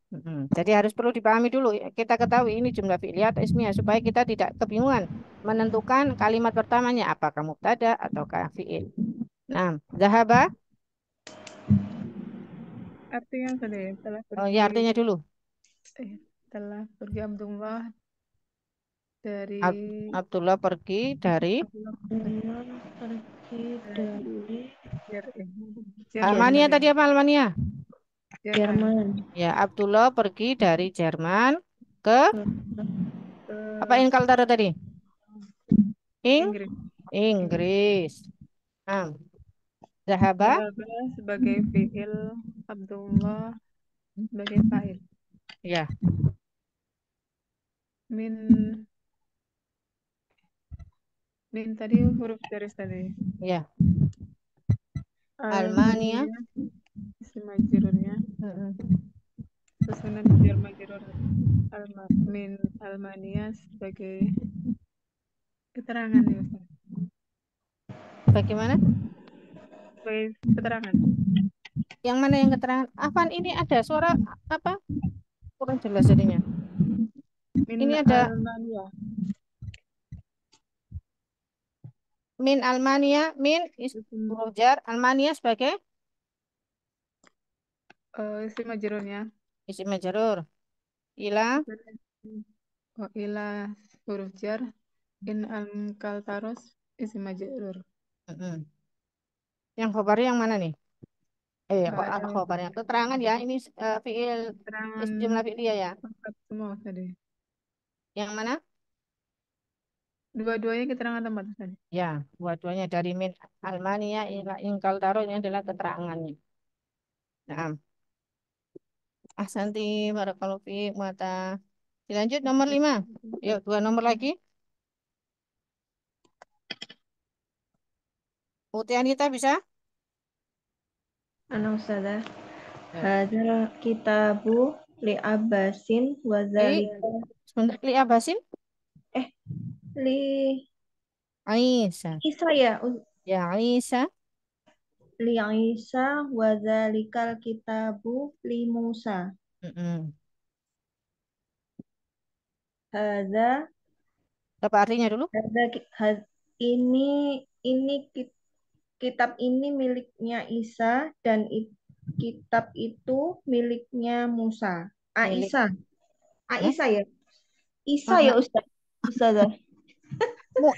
Jadi harus perlu dipahami dulu. Kita ketahui ini jumlah fi'liyah atau ismiyah supaya kita tidak kebingungan menentukan kalimat pertamanya apakah mubtada ataukah fi'il. Nah, zahaba. Artinya tadi telah Oh pergi ya, artinya dulu. telah pergi Abdullah dari Abdullah pergi dari Abdullah Pergi dari dari Jerman Almania tadi. tadi apa Almania? Jerman. Ya, Abdullah pergi dari Jerman ke apa Inkaltara tadi? Inggris. Inggris. Nah, zahaba Dhahaba sebagai fi'il, Abdullah sebagai fa'il. ya. Min tadi huruf garis tadi. Ya. Almania. Isim majrurnya. Susunan jar majrur min Almania sebagai keterangan ya Ustaz. Bagaimana? Sebagai keterangan. Yang mana yang keterangan? Afan ini ada suara apa? Kurang jelas jadinya. Min Ini ada Almania. min Almania, min huruf jar, Almania sebagai Isim majrurnya. isim majrur. Ila Oh, ila huruf jar. In Kaltaros isim majrur. Yang khobar yang mana nih? Nggak ada Khobar yang keterangan ya. Ini fiil keterangan jumlah fi'liyah ya. tempat semua tadi. Yang mana? Dua-duanya keterangan tempat tadi. Ya, dua-duanya dari min Almania ila ingkal taro ini adalah keterangannya. Nah, ahsanti barakallahu fiik mata. Dilanjut nomor 5. Yuk, 2 nomor lagi. Utian kita bisa? Ana Ustazah. Ya. Hadzal kitabu li Abbasin wa zalika Sebentar, li Abasin? li Aisyah. Isa ya, Ya, Aisyah. li Isa wa zalikal kitabu li Musa. Hadza Apa artinya dulu? ini kitab ini miliknya Isa dan kitab itu miliknya Musa. Milik. Isa. Isa ya. Isa Mana? ya Ustazah.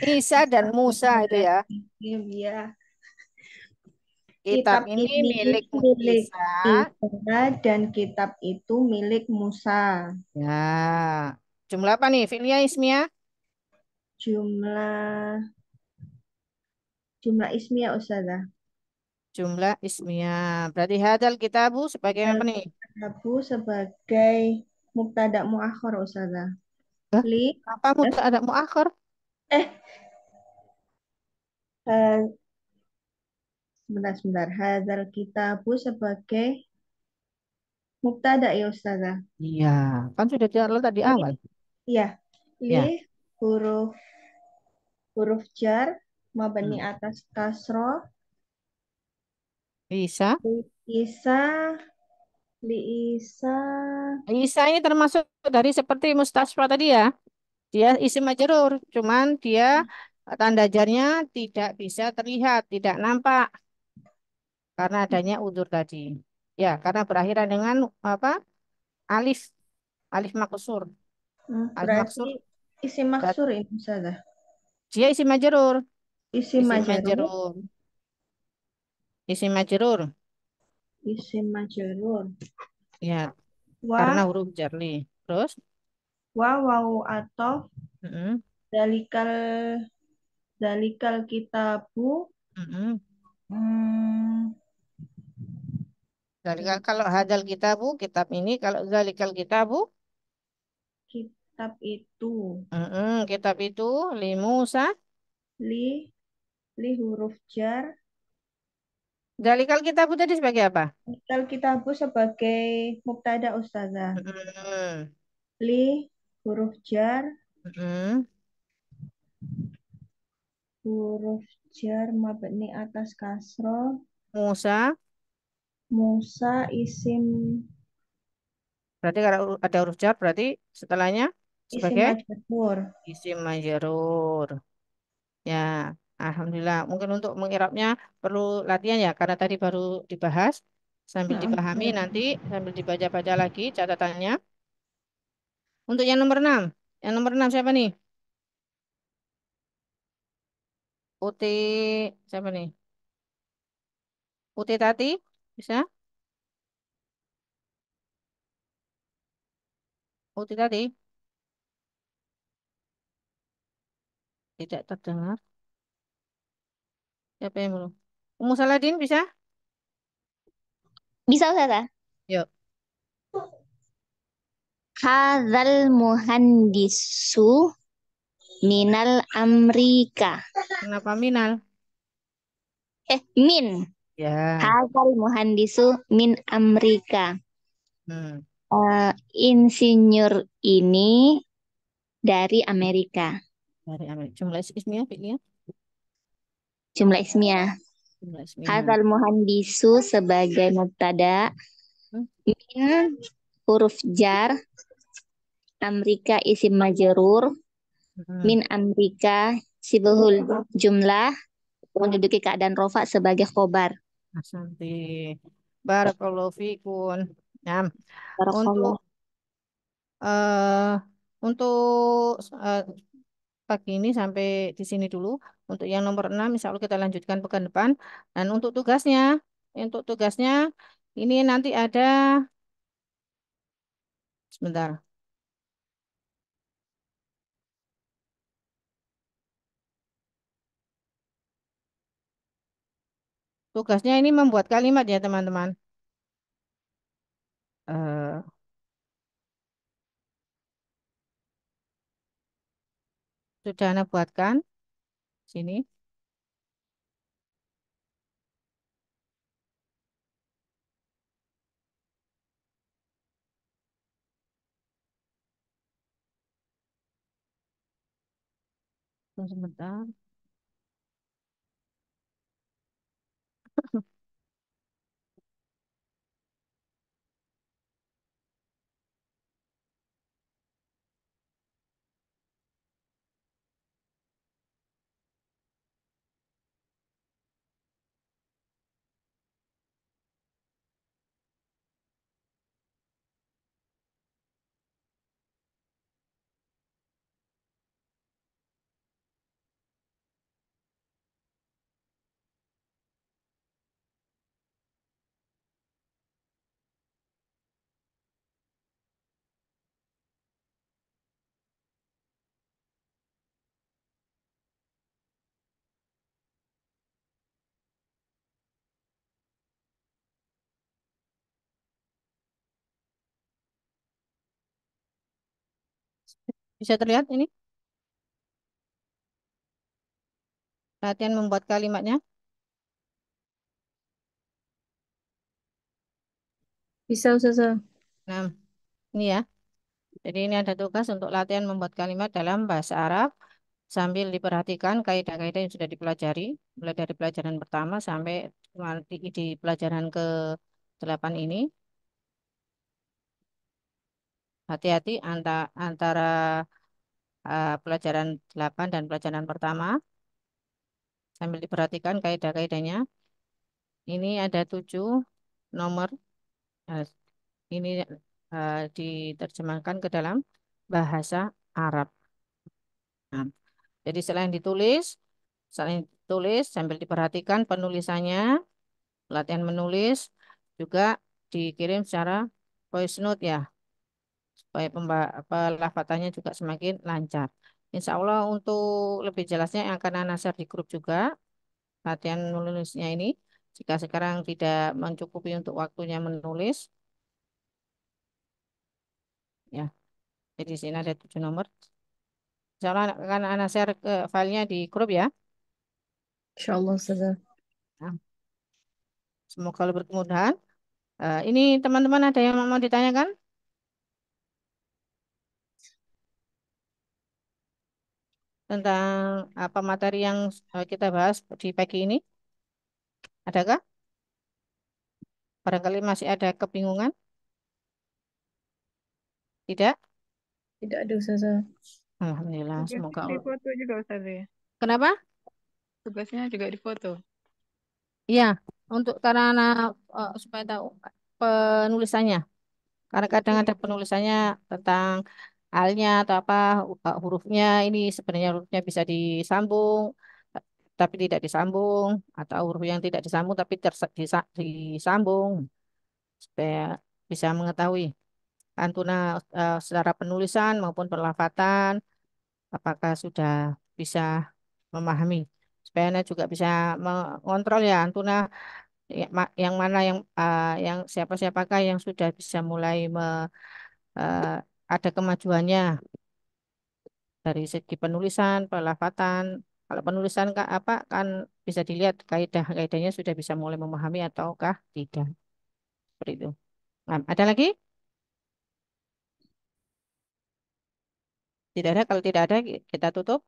Isa dan Musa itu ya. Iya. Kitab ini milik Isa. Isa dan kitab itu milik Musa. Ya. Jumlah apa nih? Fi'liyah ismiyah? Jumlah ismiyah Ustazah. Jumlah ismiyah. Berarti hadal kitabu sebagai apa nih? Kitabu sebagai mubtada muakhir Ustazah. Apa mubtada muakhir? Sebentar. Hadzal kitabu sebagai mubtada ya Ustazah. Iya, kan sudah diletak di awal. Iya. Ya. Huruf jar mabni atas kasroh. Isa. Isa ini termasuk dari seperti mustasfa tadi ya. Dia isim majrur, cuman dia tanda jarnya tidak bisa terlihat, tidak nampak karena adanya udzur tadi. Ya, karena berakhiran dengan apa? Alif, alif maksur. Alif maksur. Berarti isim maksur ini Ustazah. Dia isim majrur. Isim majrur. Isim majrur. Isim majrur. Ya, karena huruf jarli. Terus? Wawu atau dalikal kitabu Hmm, Zalika, kalau hadal kitabu, kitab ini. Kalau zalikal kitabu, kitab itu kitab itu li Musa. li li huruf jar. Zalikal kitabu tadi sebagai apa? Zalikal kitabu sebagai mubtada ustazah. Mm-mm. Li huruf jar, Mm-mm. huruf jar mabni atas kasroh. Musa. Musa isim Berarti kalau ada huruf jar, berarti setelahnya isim sebagai majrur. isim majrur. Ya, alhamdulillah. Mungkin untuk mengirapnya perlu latihan ya, karena tadi baru dibahas. Sambil dipahami Ya. nanti, sambil dibaca-baca lagi catatannya. Untuk yang nomor 6. Yang nomor 6 siapa nih? Uti, siapa nih? Uti Tati, bisa? Uti Tati, tidak terdengar. Siapa yang belum? Umu Saladin, bisa? Bisa Ustazah? Yuk. Hadzal muhandisu minal Amrika. Kenapa Minal? Min. Ya. Hadzal muhandisu min Amrika. Hmm. Insinyur ini dari Amerika. Dari Amerika. Jumlah ismiah, fi'liyah? Jumlah ismiah. Jumlah ismiah. Hadzal muhandisu sebagai mubtada. Hmm. Min huruf jar. Amrika isim majrur. Hmm. Min Amrika sibahul jumlah menduduki keadaan rofa sebagai khobar. Asanti. Barakallahu fikun. Nah, untuk Barakallah. eh untuk eh, pagi ini sampai di sini dulu. Untuk yang nomor 6, insya Allah kita lanjutkan pekan depan. Dan untuk tugasnya ini nanti ada sebentar. Tugasnya ini membuat kalimat ya teman-teman. Eh, sudah Anda buatkan sini. Tunggu sebentar. Bisa terlihat ini latihan membuat kalimatnya. Bisa Ustazah. Nah, ini ya. Jadi ini ada tugas untuk latihan membuat kalimat dalam bahasa Arab sambil diperhatikan kaidah-kaidah yang sudah dipelajari mulai dari pelajaran pertama sampai di pelajaran ke-8 ini. Hati-hati antara pelajaran 8 dan pelajaran pertama sambil diperhatikan kaidah-kaidahnya. Ini ada 7 nomor. eh, ini diterjemahkan ke dalam bahasa Arab. Nah, jadi selain ditulis sambil diperhatikan penulisannya, latihan menulis juga dikirim secara voice note ya, supaya pelafatannya juga semakin lancar. Insya Allah untuk lebih jelasnya yang akan Ana share di grup juga. latihan menulisnya ini. Jika sekarang tidak mencukupi untuk waktunya menulis, ya. Jadi di sini ada 7 nomor. Insyaallah akan anak share ke filenya di grup ya. Insyaallah Ustazah. Nah, semoga lebih berkemudahan. Ini teman-teman ada yang mau ditanyakan tentang apa materi yang kita bahas di pagi ini? Adakah? Barangkali masih ada kebingungan? Tidak? Tidak ada Ustazah. Alhamdulillah, Tugasnya semoga di Allah. foto juga Ustaz ya. Kenapa? Tugasnya juga di foto. Iya, untuk karena supaya tahu penulisannya. Karena kadang ada penulisannya tentang halnya atau apa hurufnya ini sebenarnya hurufnya bisa disambung tapi tidak disambung atau huruf yang tidak disambung tapi disambung supaya bisa mengetahui antuna secara penulisan maupun perlafatan apakah sudah bisa memahami supaya Anda juga bisa mengontrol ya antuna yang mana yang siapa-siapakah yang sudah bisa mulai eh, ada kemajuannya dari segi penulisan, pelafatan. Kalau penulisan apa kan bisa dilihat kaidah-kaidahnya sudah bisa mulai memahami ataukah tidak. Seperti itu. Nah, ada lagi? Tidak ada. Kalau tidak ada kita tutup.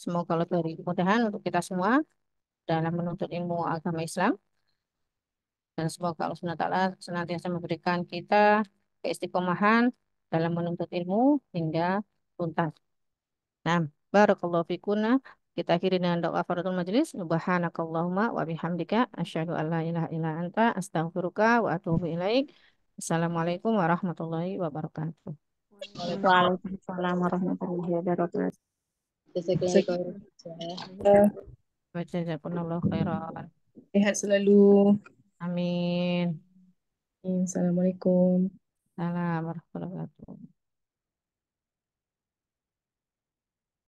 Semoga lebih dari kemudahan untuk kita semua dalam menuntut ilmu agama Islam dan semoga Allah SWT senantiasa memberikan kita keistiqomahan dalam menuntut ilmu hingga tuntas. Nah, barakallahu fikuna. Kita akhiri dengan doa kafaratul majelis. Subhanakallahumma wa bihamdika asyhadu an la ilaha illa anta astaghfiruka wa atubu ilaik. Assalamualaikum warahmatullahi wabarakatuh. Waalaikumsalam. Waalaikumsalam warahmatullahi wabarakatuh. Jazakallahu khairan. Ustazah. Wa jazakumullahu khairan. Sehat selalu. Amin. Assalamualaikum. Salam warahmatullahi wabarakatuh.